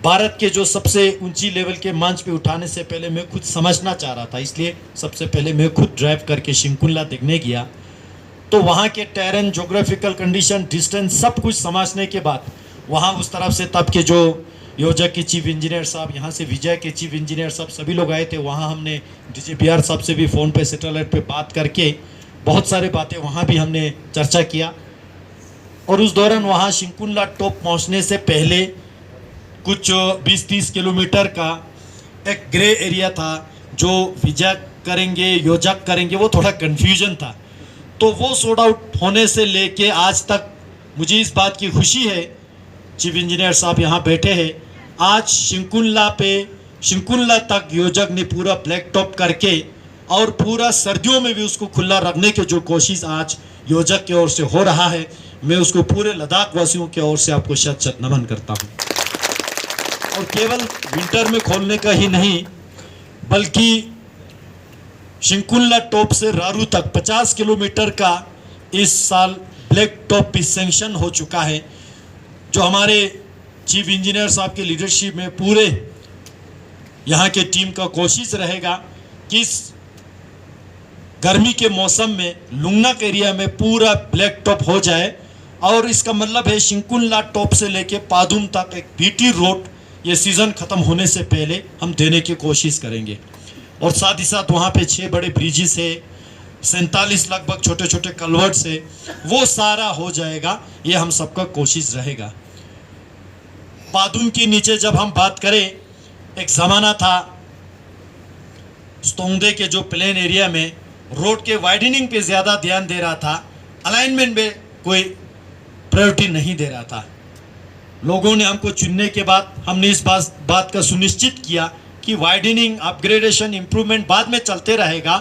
भारत के जो सबसे ऊंची लेवल के मंच पे उठाने से पहले मैं खुद समझना चाह रहा था, इसलिए सबसे पहले मैं खुद ड्राइव करके शिंकुला देखने गया। तो वहाँ के टेरेन, जोग्राफिकल कंडीशन, डिस्टेंस सब कुछ समझने के बाद वहाँ उस तरफ से तब के जो योजक के चीफ इंजीनियर साहब, यहाँ से विजय के चीफ इंजीनियर साहब, सभी लोग आए थे। वहाँ हमने DGPR साहब से भी फ़ोन पे, सैटेलाइट पे बात करके बहुत सारे बातें वहाँ भी हमने चर्चा किया। और उस दौरान वहाँ शिंकुला टॉप पहुँचने से पहले कुछ 20-30 किलोमीटर का एक ग्रे एरिया था, जो विजय करेंगे, योजक करेंगे, वो थोड़ा कन्फ्यूजन था। तो वो सॉर्ट आउट होने से लेके आज तक मुझे इस बात की खुशी है, चीफ इंजीनियर साहब यहाँ बैठे हैं, आज शिंकुला तक योजक ने पूरा ब्लैक टॉप करके और पूरा सर्दियों में भी उसको खुला रखने की जो कोशिश आज योजक की ओर से हो रहा है, मैं उसको पूरे लद्दाख वासियों की ओर से आपको शत शत नमन करता हूँ। और केवल विंटर में खोलने का ही नहीं, बल्कि शिंकुला टॉप से रारू तक 50 किलोमीटर का इस साल ब्लैक टॉप भी सैंक्शन हो चुका है, जो हमारे चीफ इंजीनियर साहब की लीडरशिप में पूरे यहाँ के टीम का कोशिश रहेगा कि इस गर्मी के मौसम में लुंगनाक एरिया में पूरा ब्लैक टॉप हो जाए। और इसका मतलब है शिंकुला टॉप से लेके पादुम तक एक बीटी रोड ये सीज़न ख़त्म होने से पहले हम देने की कोशिश करेंगे। और साथ ही साथ वहाँ पे 6 बड़े ब्रिजेस है, 47 लगभग छोटे छोटे कलवर्ट्स है, वो सारा हो जाएगा, ये हम सबका कोशिश रहेगा। पादुम के नीचे जब हम बात करें, एक ज़माना था स्तोंगदे के जो प्लेन एरिया में रोड के वाइडनिंग पे ज़्यादा ध्यान दे रहा था, अलाइनमेंट में कोई प्रायोरिटी नहीं दे रहा था। लोगों ने हमको चुनने के बाद हमने इस बात का सुनिश्चित किया कि वाइडनिंग, अपग्रेडेशन, इम्प्रूवमेंट बाद में चलते रहेगा,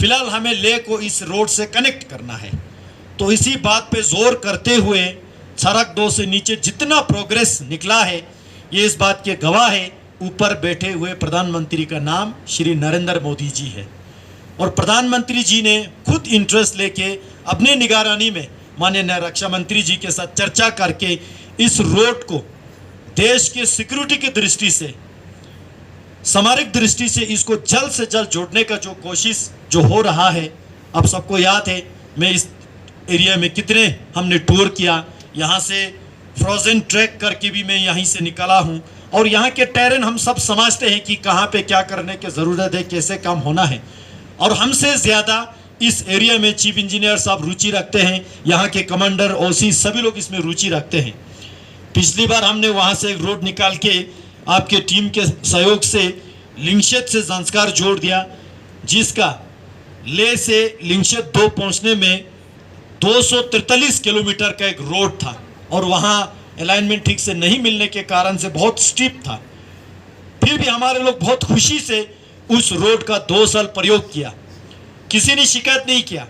फिलहाल हमें ले को इस रोड से कनेक्ट करना है। तो इसी बात पे जोर करते हुए सड़क 2 से नीचे जितना प्रोग्रेस निकला है, ये इस बात के गवाह है, ऊपर बैठे हुए प्रधानमंत्री का नाम श्री नरेंद्र मोदी जी है। और प्रधानमंत्री जी ने खुद इंटरेस्ट लेके अपने निगरानी में माननीय रक्षा मंत्री जी के साथ चर्चा करके इस रोड को देश के सिक्योरिटी की दृष्टि से, सामरिक दृष्टि से इसको जल्द से जल्द जोड़ने का जो कोशिश जो हो रहा है, आप सबको याद है मैं इस एरिया में कितने हमने टूर किया, यहाँ से फ्रोजन ट्रैक करके भी मैं यहीं से निकला हूँ। और यहाँ के टेरेन हम सब समझते हैं कि कहाँ पे क्या करने की ज़रूरत है, कैसे काम होना है। और हमसे ज़्यादा इस एरिया में चीफ इंजीनियर साहब रुचि रखते हैं, यहाँ के कमांडर, ओसी सभी लोग इसमें रुचि रखते हैं। पिछली बार हमने वहाँ से एक रोड निकाल के आपके टीम के सहयोग से लिंगशेत से ज़ंस्कार जोड़ दिया, जिसका ले से लिंगशेत 2 पहुँचने में 243 किलोमीटर का एक रोड था। और वहाँ अलाइनमेंट ठीक से नहीं मिलने के कारण से बहुत स्टीप था। फिर भी हमारे लोग बहुत खुशी से उस रोड का 2 साल प्रयोग किया, किसी ने शिकायत नहीं किया।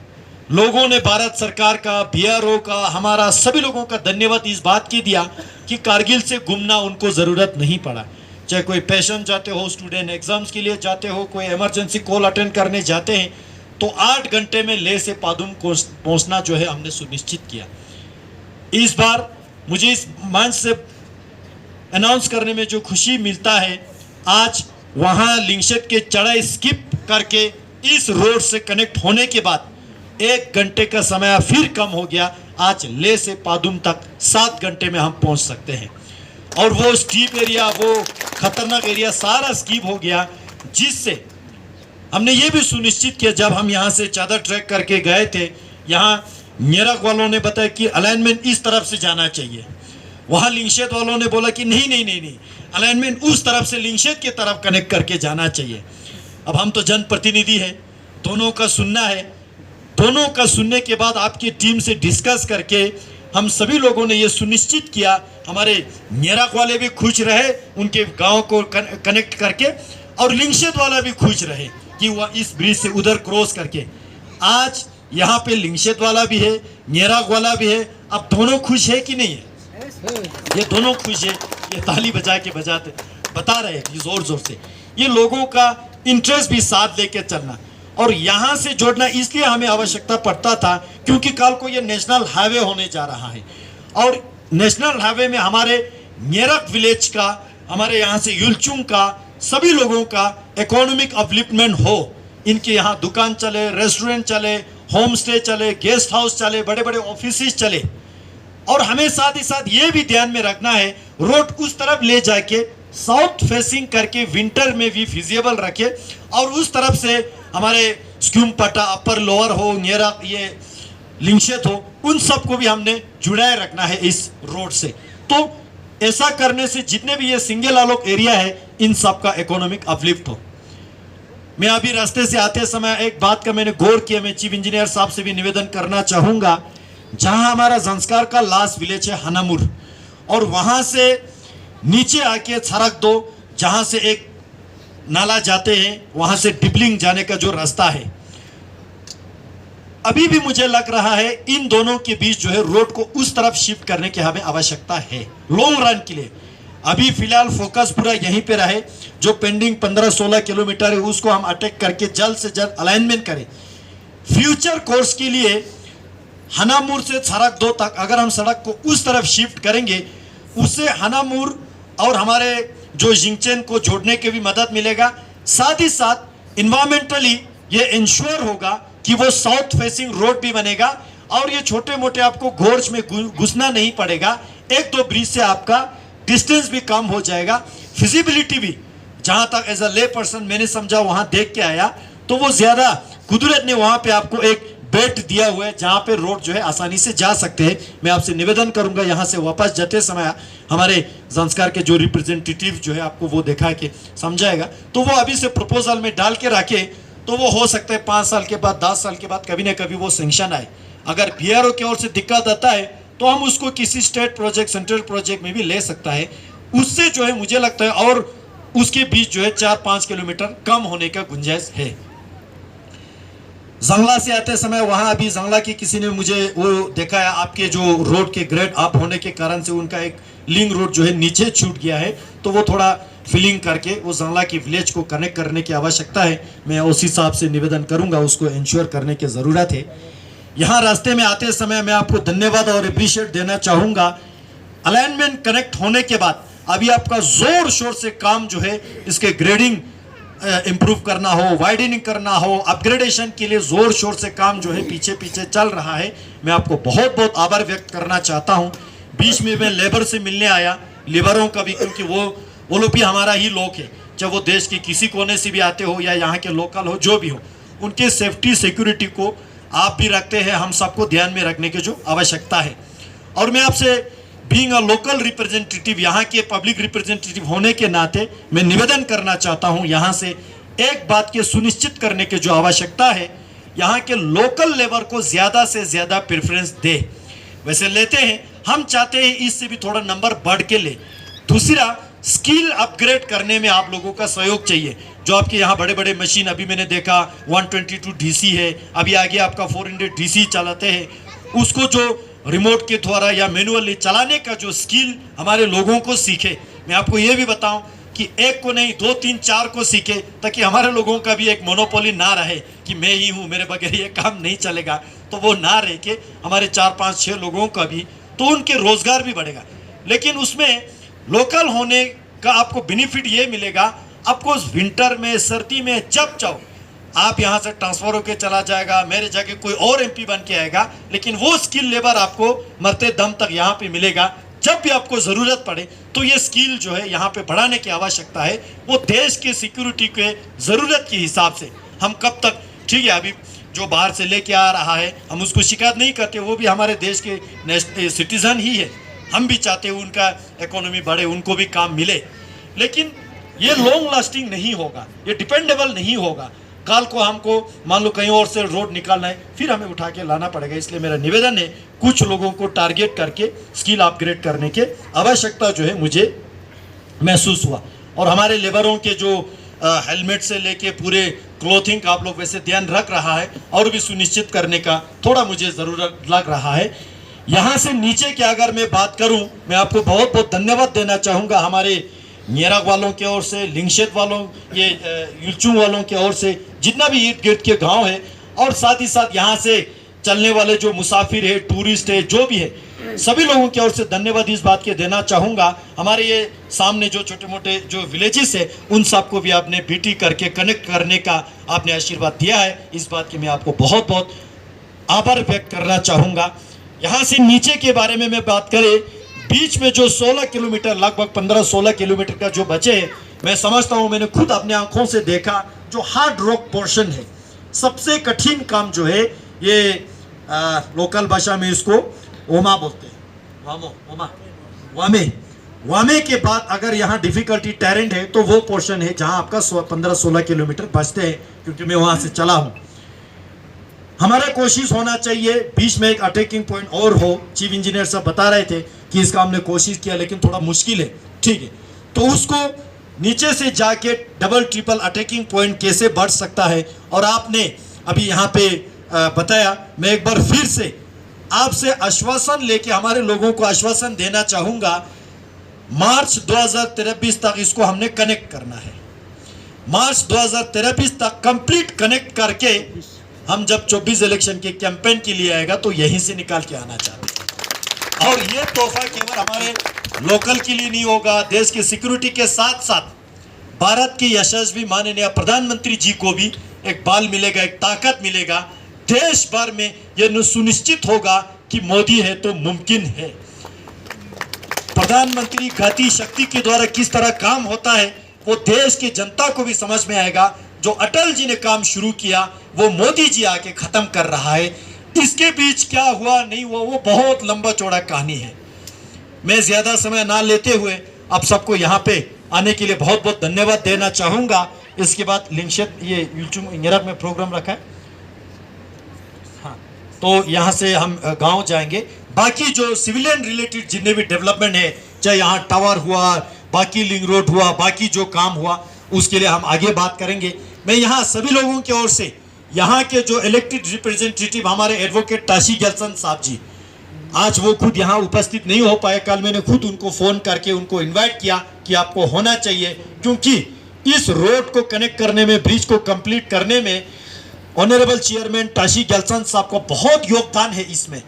लोगों ने भारत सरकार का, BRO का, हमारा सभी लोगों का धन्यवाद इस बात की दिया कि कारगिल से घूमना उनको ज़रूरत नहीं पड़ा। चाहे कोई पेशेंट जाते हो, स्टूडेंट एग्जाम्स के लिए जाते हो, कोई इमरजेंसी कॉल अटेंड करने जाते हैं, तो 8 घंटे में लेह से पादुम को पहुंचना जो है हमने सुनिश्चित किया। इस बार मुझे इस मंच से अनाउंस करने में जो खुशी मिलता है, आज वहाँ लिंगशेत के चढ़ाई स्किप करके इस रोड से कनेक्ट होने के बाद 1 घंटे का समय फिर कम हो गया। आज लेह से पादुम तक 7 घंटे में हम पहुंच सकते हैं और वो स्टीप एरिया, वो खतरनाक एरिया सारा स्किप हो गया, जिससे हमने ये भी सुनिश्चित किया। जब हम यहाँ से चादर ट्रैक करके गए थे, यहाँ मेरठ वालों ने बताया कि अलाइनमेंट इस तरफ से जाना चाहिए, वहाँ लिंगशेत वालों ने बोला कि नहीं, अलाइनमेंट उस तरफ से लिंगशेत की तरफ कनेक्ट करके जाना चाहिए। अब हम तो जनप्रतिनिधि हैं, दोनों का सुनना है। दोनों का सुनने के बाद आपकी टीम से डिस्कस करके हम सभी लोगों ने ये सुनिश्चित किया, हमारे मेरठ वाले भी खुश रहे उनके गांव को कनेक्ट करके, और लिंगशेत वाला भी खुश रहे कि वह इस ब्रिज से उधर क्रॉस करके। आज यहाँ पे लिंगशेत वाला भी है, मेरठ वाला भी है। अब दोनों खुश है कि नहीं है? ये दोनों खुश है। ये ताली बजा के बता रहे हैं जोर जोर से। ये लोगों का इंटरेस्ट भी साथ लेके चलना और यहाँ से जोड़ना इसलिए हमें आवश्यकता पड़ता था क्योंकि कल को ये नेशनल हाईवे होने जा रहा है और नेशनल हाईवे में हमारे मेरठ विलेज का, हमारे यहाँ से युलचुंग का, सभी लोगों का इकोनॉमिक अपलिफ्टमेंट हो। इनके यहाँ दुकान चले, रेस्टोरेंट चले, होम स्टे चले, गेस्ट हाउस चले, बड़े बड़े ऑफिस चले। और हमें साथ ही साथ ये भी ध्यान में रखना है, रोड उस तरफ ले जाके साउथ फेसिंग करके विंटर में भी फिजिबल रखे और उस तरफ से हमारे स्क्यूम पट्टा, अपर लोअर हो, मेरठ, ये लिंगशेत हो, उन सबको भी हमने जुड़ाए रखना है इस रोड से। तो ऐसा करने से जितने भी ये सिंगल आलोक एरिया है, इन सब का इकोनॉमिक अपलिफ्ट हो। मैं अभी रास्ते से आते समय एक बात का मैंने गौर किया, मैं चीफ इंजीनियर साहब से भी निवेदन करना चाहूँगा। जहाँ हमारा संस्कार का लास्ट विलेज है हनामुर, और वहाँ से नीचे आके सड़क 2 जहाँ से एक नाला जाते हैं, वहाँ से डिबलिंग जाने का जो रास्ता है, अभी भी मुझे लग रहा है इन दोनों के बीच जो है रोड को उस तरफ शिफ्ट करने की हमें आवश्यकता है लॉन्ग रन के लिए। अभी फिलहाल फोकस पूरा यहीं पे रहे, जो पेंडिंग 15-16 किलोमीटर है उसको हम अटैक करके जल्द से जल्द अलाइनमेंट करें। फ्यूचर कोर्स के लिए हनामुर से सड़क 2 तक अगर हम सड़क को उस तरफ शिफ्ट करेंगे, उससे हनामुर और हमारे जो जिंगचेन को जोड़ने के भी मदद मिलेगा। साथ ही साथ इन्वायरमेंटली ये इंश्योर होगा कि वो साउथ फेसिंग रोड भी बनेगा और ये छोटे मोटे आपको गोर्ज में घुसना नहीं पड़ेगा। 1-2 ब्रिज से आपका डिस्टेंस भी कम हो जाएगा, फिजिबिलिटी भी, जहाँ तक एज अ ले पर्सन मैंने समझा, वहाँ देख के आया, तो वो ज़्यादा कुदरत ने वहाँ पे आपको एक बेट दिया हुआ है जहाँ पे रोड जो है आसानी से जा सकते हैं। मैं आपसे निवेदन करूंगा यहाँ से वापस जाते समय हमारे संस्कार के जो रिप्रेजेंटेटिव जो है आपको वो दिखा के समझाएगा, तो वो अभी से प्रपोजल में डाल के रखे, तो वो हो सकता है 5 साल के बाद, 10 साल के बाद कभी ना कभी वो सेंक्शन आए। अगर BRO की ओर से दिक्कत आता है तो हम उसको किसी स्टेट प्रोजेक्ट, सेंट्रल प्रोजेक्ट में भी ले सकता है। उससे जो है मुझे लगता है और उसके बीच जो है 4-5 किलोमीटर कम होने का गुंजाइश है। जंगला से आते समय वहाँ अभी जंगला की किसी ने मुझे वो देखा है, आपके जो रोड के ग्रेड अप होने के कारण से उनका एक लिंक रोड जो है नीचे छूट गया है, तो वो थोड़ा फिलिंग करके वो जंगला की विलेज को कनेक्ट करने की आवश्यकता है। मैं उसी हिसाब से निवेदन करूंगा, उसको इंश्योर करने की ज़रूरत है। यहाँ रास्ते में आते समय मैं आपको धन्यवाद और अप्रिशिएट देना चाहूँगा। अलाइनमेंट कनेक्ट होने के बाद अभी आपका जोर शोर से काम जो है इसके ग्रेडिंग इम्प्रूव करना हो, वाइडनिंग करना हो, अपग्रेडेशन के लिए जोर शोर से काम जो है पीछे पीछे चल रहा है। मैं आपको बहुत बहुत आभार व्यक्त करना चाहता हूँ। बीच में मैं लेबर से मिलने आया, लेबरों का भी, क्योंकि वो लोग भी हमारा ही लोग है, चाहे वो देश के किसी कोने से भी आते हो या यहाँ के लोकल हो, जो भी हो, उनके सेफ्टी सिक्योरिटी को आप भी रखते हैं, हम सबको ध्यान में रखने की जो आवश्यकता है। और मैं आपसे बीइंग अ लोकल रिप्रेजेंटेटिव, यहाँ के पब्लिक रिप्रेजेंटेटिव होने के नाते मैं निवेदन करना चाहता हूँ, यहाँ से एक बात के सुनिश्चित करने की जो आवश्यकता है, यहाँ के लोकल लेबर को ज़्यादा से ज़्यादा प्रेफरेंस दे। वैसे लेते हैं, हम चाहते हैं इससे भी थोड़ा नंबर बढ़ के ले। दूसरा, स्किल अपग्रेड करने में आप लोगों का सहयोग चाहिए। जो आपके यहाँ बड़े बड़े मशीन अभी मैंने देखा 122 DC है, अभी आगे आपका 400 DC चलाते हैं, उसको जो रिमोट के द्वारा या मैनुअली चलाने का जो स्किल हमारे लोगों को सीखे। मैं आपको ये भी बताऊं, कि एक को नहीं 2, 3, 4 को सीखे, ताकि हमारे लोगों का भी एक मोनोपोली ना रहे कि मैं ही हूँ, मेरे बगैर ये काम नहीं चलेगा। तो वो ना रह के हमारे 4, 5, 6 लोगों का भी, तो उनके रोजगार भी बढ़ेगा। लेकिन उसमें लोकल होने का आपको बेनिफिट ये मिलेगा, आपको विंटर में, सर्दी में जब चाहो आप यहाँ से ट्रांसफर होकर चला जाएगा, मेरे जगह कोई और एमपी बन के आएगा, लेकिन वो स्किल लेबर आपको मरते दम तक यहाँ पे मिलेगा। जब भी आपको ज़रूरत पड़े तो ये स्किल जो है यहाँ पे बढ़ाने की आवश्यकता है। वो देश के सिक्योरिटी के ज़रूरत के हिसाब से हम कब तक, ठीक है अभी जो बाहर से लेके आ रहा है हम उसको शिकायत नहीं करते, वो भी हमारे देश के सिटीज़न ही है। हम भी चाहते हैं उनका इकोनॉमी बढ़े, उनको भी काम मिले, लेकिन ये लॉन्ग लास्टिंग नहीं होगा, ये डिपेंडेबल नहीं होगा। कल को हमको मान लो कहीं और से रोड निकालना है, फिर हमें उठा के लाना पड़ेगा। इसलिए मेरा निवेदन है, कुछ लोगों को टारगेट करके स्किल अपग्रेड करने के आवश्यकता जो है मुझे महसूस हुआ। और हमारे लेबरों के जो हेलमेट से लेके पूरे क्लोथिंग का आप लोग वैसे ध्यान रख रहा है, और भी सुनिश्चित करने का थोड़ा मुझे ज़रूरत लग रहा है। यहाँ से नीचे की अगर मैं बात करूँ, मैं आपको बहुत बहुत धन्यवाद देना चाहूँगा हमारे नियराग वालों की ओर से, लिंगशेत वालों, ये युलचुंग वालों की ओर से, जितना भी इर्द गिर्द के गांव है, और साथ ही साथ यहाँ से चलने वाले जो मुसाफिर है, टूरिस्ट है, जो भी है, सभी लोगों की ओर से धन्यवाद इस बात के देना चाहूँगा। हमारे ये सामने जो छोटे मोटे जो विलेजेस है, उन सबको भी आपने बीटी करके कनेक्ट करने का आपने आशीर्वाद दिया है, इस बात की मैं आपको बहुत बहुत आभार व्यक्त करना चाहूँगा। यहाँ से नीचे के बारे में मैं बात करें, बीच में जो 16 किलोमीटर, लगभग 15-16 किलोमीटर का जो बचे है, मैं समझता हूँ, मैंने खुद अपने आंखों से देखा, जो हार्ड रॉक पोर्शन है, सबसे कठिन काम जो है, ये लोकल भाषा में इसको ओमा बोलते हैं, वामे के बाद अगर यहाँ डिफिकल्टी टेरेंट है तो वो पोर्शन है जहाँ आपका 15-16 किलोमीटर बचते हैं, क्योंकि मैं वहाँ से चला हूँ। हमारा कोशिश होना चाहिए बीच में एक अटैकिंग पॉइंट और हो। चीफ इंजीनियर साहब बता रहे थे कि इसका हमने कोशिश किया, लेकिन थोड़ा मुश्किल है, ठीक है। तो उसको नीचे से जाके डबल ट्रिपल अटैकिंग पॉइंट कैसे बढ़ सकता है, और आपने अभी यहाँ पे बताया। मैं एक बार फिर से आपसे आश्वासन लेके हमारे लोगों को आश्वासन देना चाहूँगा, मार्च 2023 तक इसको हमने कनेक्ट करना है। मार्च 2023 तक कंप्लीट कनेक्ट करके हम जब 24 इलेक्शन के कैंपेन के लिए आएगा तो यहीं से निकाल के आना चाहते हैं। और ये तोहफा केवल हमारे लोकल के लिए नहीं होगा, देश की सिक्योरिटी के साथ साथ भारत के यशस्वी माननीय प्रधानमंत्री जी को भी एक बल मिलेगा, एक ताकत मिलेगा। देश भर में यह सुनिश्चित होगा कि मोदी है तो मुमकिन है। प्रधानमंत्री गति शक्ति के द्वारा किस तरह काम होता है वो देश की जनता को भी समझ में आएगा। जो अटल जी ने काम शुरू किया वो मोदी जी आके खत्म कर रहा है। इसके बीच क्या हुआ नहीं हुआ वो बहुत लंबा चौड़ा कहानी है। मैं ज्यादा समय ना लेते हुए आप सबको यहाँ पे आने के लिए बहुत बहुत धन्यवाद देना चाहूँगा। इसके बाद लिंगशेत ये युलचुंग इंगरक में प्रोग्राम रखा है, हाँ, तो यहाँ से हम गांव जाएंगे। बाकी जो सिविलियन रिलेटेड जितने भी डेवलपमेंट है, चाहे यहाँ टावर हुआ, बाकी लिंक रोड हुआ, बाकी जो काम हुआ, उसके लिए हम आगे बात करेंगे। मैं यहाँ सभी लोगों की ओर से यहाँ के जो इलेक्टेड रिप्रेजेंटेटिव हमारे एडवोकेट ताशी गलसन साहब जी, आज वो खुद यहाँ उपस्थित नहीं हो पाए। कल मैंने खुद उनको फ़ोन करके उनको इनवाइट किया कि आपको होना चाहिए, क्योंकि इस रोड को कनेक्ट करने में, ब्रिज को कंप्लीट करने में ऑनरेबल चेयरमैन ताशी गलसन साहब का बहुत योगदान है। इसमें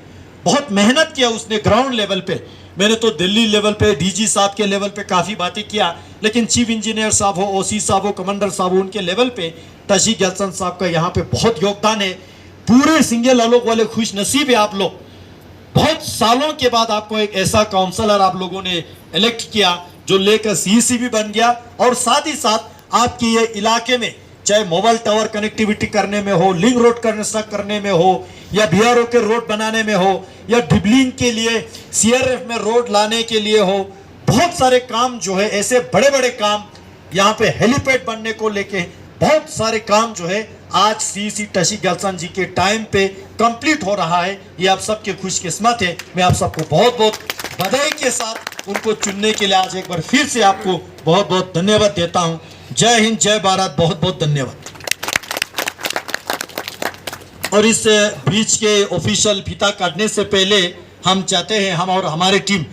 बहुत मेहनत किया उसने ग्राउंड लेवल पे। मैंने तो दिल्ली लेवल पे डीजी साहब के लेवल पे काफ़ी बातें किया, लेकिन चीफ इंजीनियर साहब हो, ओसी साहब हो, कमांडर साहब हो, उनके लेवल पे ताशी गलसन साहब का यहाँ पे बहुत योगदान है। पूरे सिंगल आलोक वाले खुश नसीब है आप लोग। बहुत सालों के बाद आपको एक ऐसा काउंसलर आप लोगों ने इलेक्ट किया जो लेकर सीईसी भी बन गया, और साथ ही साथ आपके ये इलाके में चाहे मोबाइल टावर कनेक्टिविटी करने में हो, लिंक रोड कंस्ट्रक्ट करने में हो, या बीआरओ के रोड बनाने में हो, या डिबलिंग के लिए सीआरएफ में रोड लाने के लिए हो, बहुत सारे काम जो है, ऐसे बड़े बड़े काम, यहाँ पे हेलीपैड बनने को लेके बहुत सारे काम जो है आज सीईसी ताशी गलसन जी के टाइम पे कंप्लीट हो रहा है। ये आप सबके खुशकिस्मत है। मैं आप सबको बहुत बहुत बधाई के साथ उनको चुनने के लिए आज एक बार फिर से आपको बहुत बहुत धन्यवाद देता हूँ। जय हिंद, जय भारत, बहुत बहुत धन्यवाद। और इस ब्रिज के ऑफिशियल फीता काटने से पहले हम चाहते हैं, हम और हमारे टीम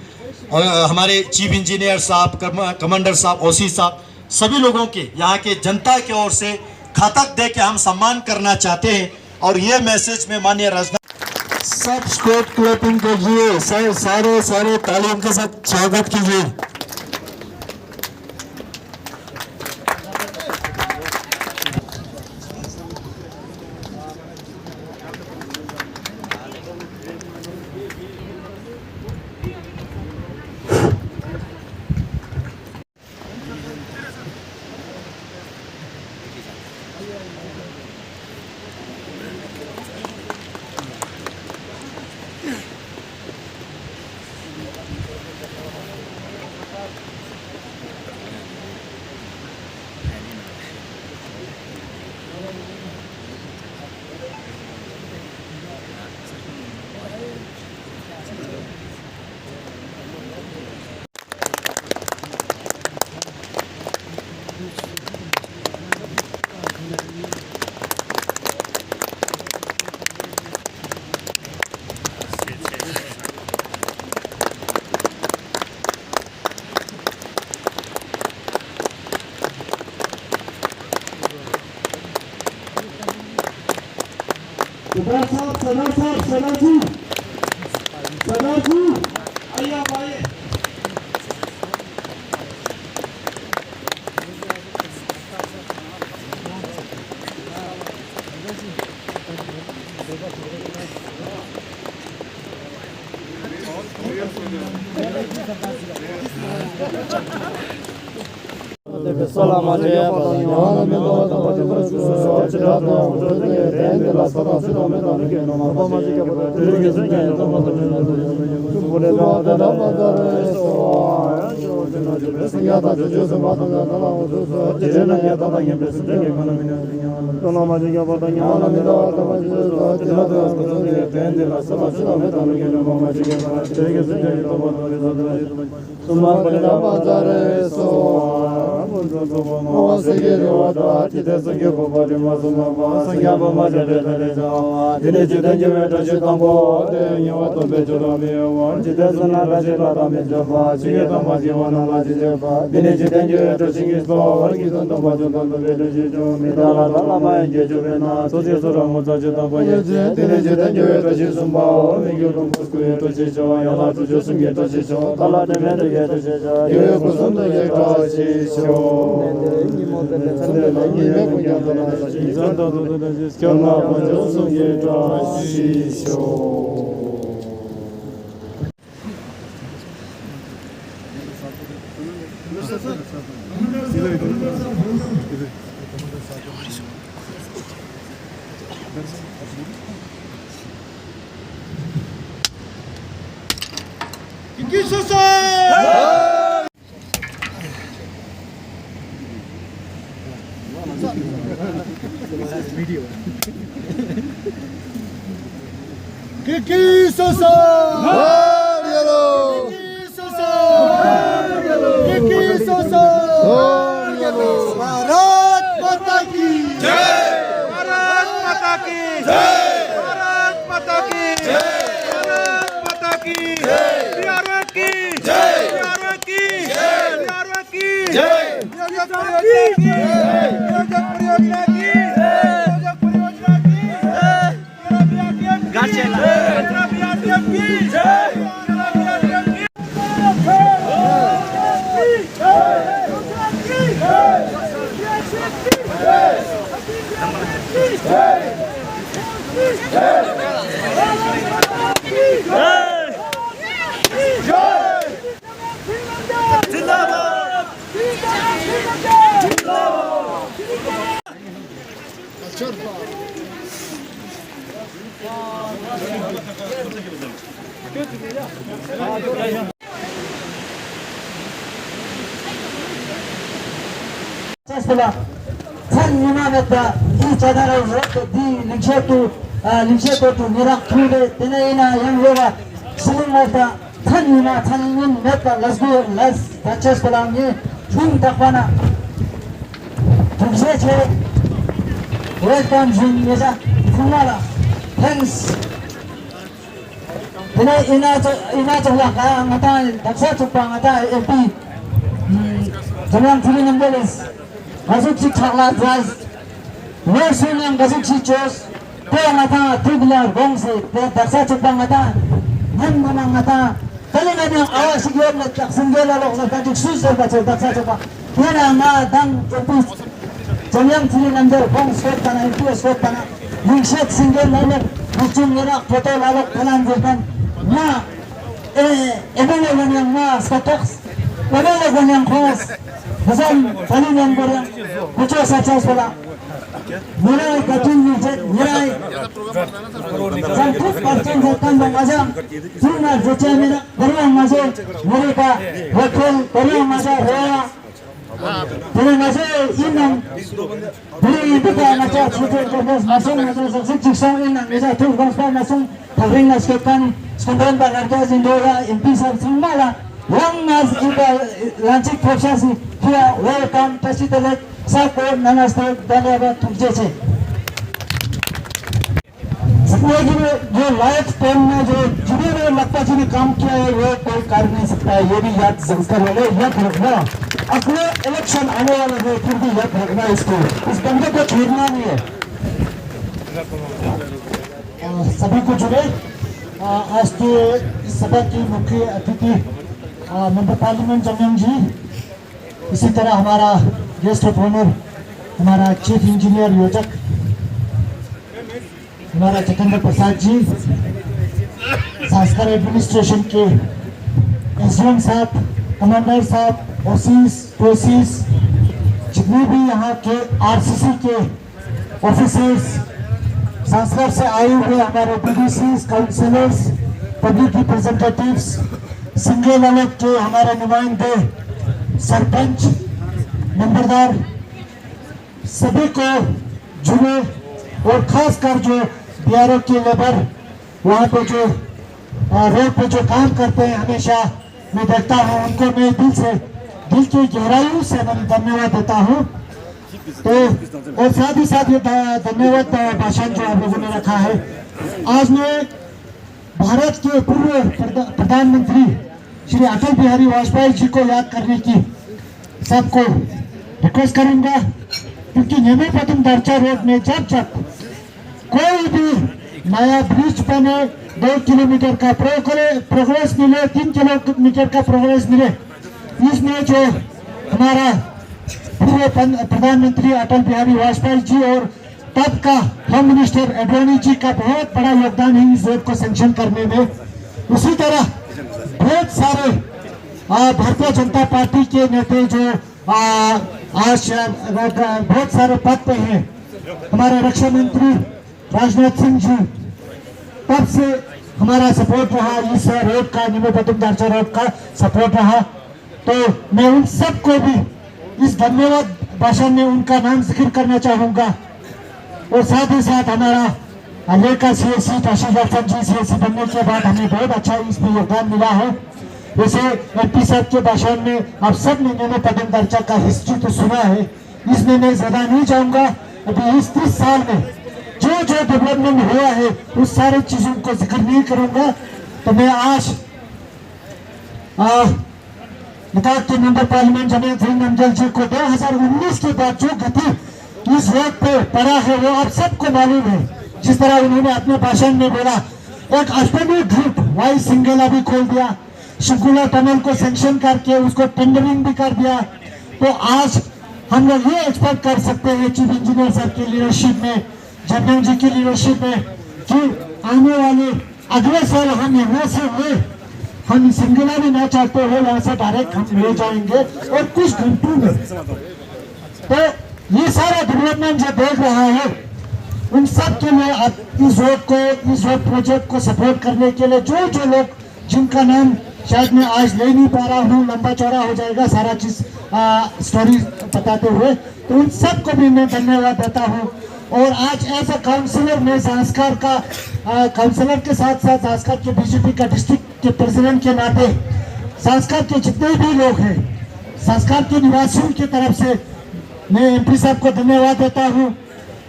और हमारे चीफ इंजीनियर साहब, कमांडर साहब, ओसी साहब, सभी लोगों के, यहाँ के जनता की ओर से खातक दे के हम सम्मान करना चाहते हैं। और ये मैसेज में माननीय राजनाथ सब स्टेट क्लैपिंग कीजिए, सारे तालियों के साथ स्वागत कीजिए। सरदार जी आइए आप आइए। Jalan Tiri Nambelis, Gazuchi Chakla Draz, Nursing Gazuchi Chos, Pangata, Tubular, Gongsi, Daksa Chupangata, Nangamangata, Kalina Awas Yon, Singela, Tajuk Susan, Daksa Chupa, Hirama, Dang, Jalan Tiri Namber, Gong Swetana, Pua Swetana, Yingshet Single Level, Muchum Yara, Poto Lalok, Kalan Japan, Ma, Evan yang Ma, Skatox, Evan yang Kos, Hazan, Palin yang Borang, Kucho Sachas Bola, Murai Katun Nijet, Murai, Santuk Partin Hotan Bang Azam, Tuna Jecemina, Borang Mazo, Murika, Wakil, Borang Mazo, Roya, Borang Mazo, Inang, Borang Buka Mazo, Sutur Kobos, Masung, Mazo, Siksong Inang, Nisa Tur Gospa Masung, Tavring Naskepan, Skondon Banarga Zindora, Impisa Singmala, Wang Mas Iba Lancik Prosesi, here, welcome, President, Support, Namaste, Dhanyavad, Tujese. जो लाइफ टाइम में जो जिन्होंने लगता जी ने काम किया है वो कोई कर नहीं सकता है, ये भी याद करवाना, याद रखना। अपने इलेक्शन आने वाले हैं फिर भी याद रखना इसको, इस बंदे को छोड़ना नहीं है। सभी को जुड़े आज के इस सभा की मुख्य अतिथि मेंबर पार्लियामेंट जमयंग जी, इसी तरह हमारा गेस्ट ऑफ ऑनर हमारा चीफ इंजीनियर योजक हमारा जितेंद्र प्रसाद जी, संस्कार एडमिनिस्ट्रेशन के एसडीएम साहब, कमांडर साहब, ओसीस, टोसीस, जितने भी यहाँ के आरसीसी के ऑफिसर्स, संस्कार से आए हुए हमारे बीडीसीज, काउंसिलर्स, पब्लिक रिप्रेजेंटेटिव्स, सिंगल अलग के हमारे नुमाइंदे, सरपंच, नंबरदार, सभी को जुड़े और खासकर जो बीआरओ के लेबर वहाँ पे जो रोड पे जो काम करते हैं हमेशा मैं देखता हूँ, उनको मैं दिल की गहराइयों से मैं धन्यवाद देता हूँ। तो और साथ ही साथ ये धन्यवाद भाषण जो आप लोगों ने रखा है। आज मैं भारत के पूर्व प्रधानमंत्री श्री अटल बिहारी वाजपेयी जी को याद करने की सबको रिक्वेस्ट करूंगा, क्योंकि नेमीपतम दारचा रोड में जब कोई भी नया ब्रिज बने, 2 किलोमीटर का प्रोग्रेस मिले, 3 किलोमीटर का प्रोग्रेस मिले, इसमें जो हमारा पूर्व प्रधानमंत्री अटल बिहारी वाजपेयी जी और तब का होम मिनिस्टर एडवाणी जी का बहुत बड़ा योगदान है इस रोड को सैंक्शन करने में। उसी तरह बहुत सारे भारतीय जनता पार्टी के नेता जो आज बहुत सारे पद पे हैं, हमारे रक्षा मंत्री राजनाथ सिंह जी, तब से हमारा सपोर्ट रहा इस रोड का, नेमीपतम दारचा रोड का सपोर्ट रहा। तो मैं उन सबको भी इस धन्यवाद भाषण में उनका नाम जिक्र करना चाहूँगा। और साथ ही साथ हमारा लेकर सीएससी तहसीलदार जी सीएससी बनने के बाद हमें बहुत अच्छा इसमें योगदान मिला है। वैसे एमपी साहब के भाषण में आप सब ने नेमीपतम दारचा का हिस्ट्री तो सुना है, इसमें मैं ज्यादा नहीं जाऊँगा। अभी इस 30 साल में जो डेवलपमेंट हुआ है उस सारी चीजों को जिक्र नहीं करूंगा। तो मैं आज लद्दाख के मेंबर पार्लियामेंट जमयंग नमजल जी को 2019 के बाद जो गति इस रोड पे पड़ा है वो आप सबको मालूम है। जिस तरह उन्होंने अपने भाषण में बोला, एक अष्टमी ग्रुप वाई सिंगेला भी खोल दिया, शंकुला टनल को सैंक्शन करके उसको टेंडरिंग भी कर दिया। तो आज हम लोग ये एक्सपेक्ट कर सकते हैं चीफ इंजीनियर साहब की लीडरशिप में, जमयंग जी की लीडरशिप में, कि आने वाले अगले साल हम यहाँ से हुए, हम सिंगला भी ना चाहते हो यहाँ से डायरेक्ट हम ले जाएंगे और कुछ घंटों में। तो ये सारा डेवलपमेंट जो देख रहा है उन सब के लिए इस रोड प्रोजेक्ट को सपोर्ट करने के लिए जो लोग जिनका नाम शायद मैं आज ले नहीं पा रहा हूँ, लंबा चौड़ा हो जाएगा सारा चीज स्टोरी बताते हुए, तो उन सबको भी मैं धन्यवाद देता हूँ। और आज एज अ काउंसिलर में संस्कार का काउंसिलर के साथ साथ संस्कार के बीजेपी का डिस्ट्रिक्ट के प्रेसिडेंट के नाते संस्कार के जितने भी लोग हैं, संस्कार के निवासियों की तरफ से मैं एमपी साहब को धन्यवाद देता हूँ,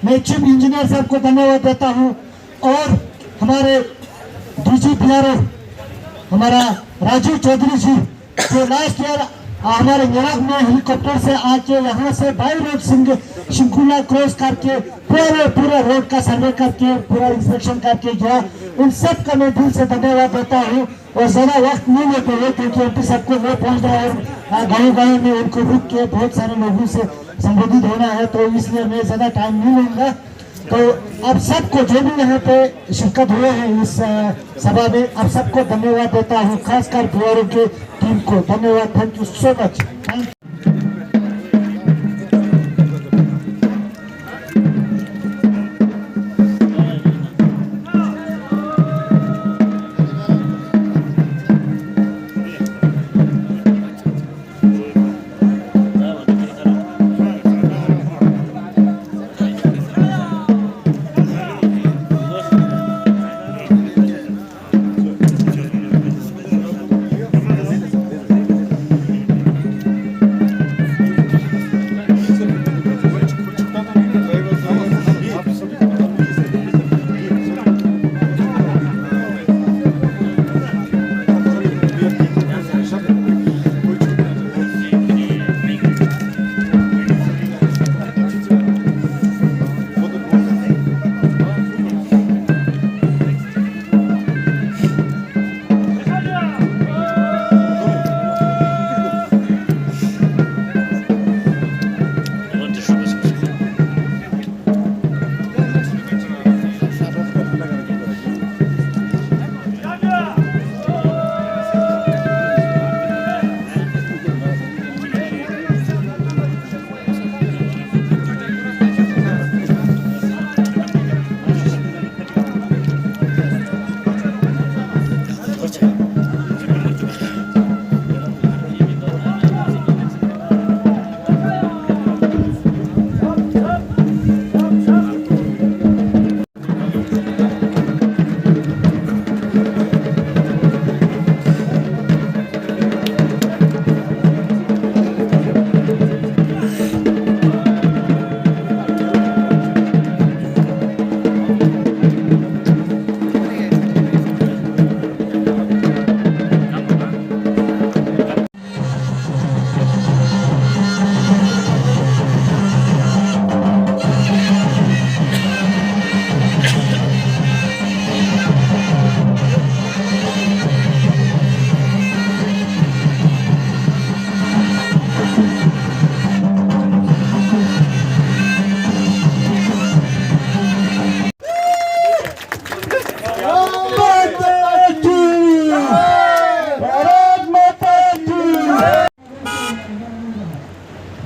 मैं चीफ इंजीनियर साहब को धन्यवाद देता हूँ, और हमारे डीजी बीआरओ हमारा राजीव चौधरी जी जो लास्ट ईयर हमारे नाग में हेलीकॉप्टर से आके यहाँ से बाई रोड सिंकुला क्रॉस करके पूरा रोड का सर्वे करके पूरा इंस्पेक्शन करके गया। उन सब का मैं दिल से धन्यवाद देता हूँ और ज्यादा वक्त नहीं लेते हुए क्योंकि एमपी सबको वो पहुँच रहा है गाँव में उनको रुक के बहुत सारे लोगों से संबोधित होना है, तो इसलिए मैं ज्यादा टाइम नहीं लूंगा। तो आप सबको जो भी यहाँ पे शिरकत हुए हैं इस सभा में, आप सबको धन्यवाद देता हूँ, खासकर बिहार की टीम को धन्यवाद। Thank you so much. Thank you.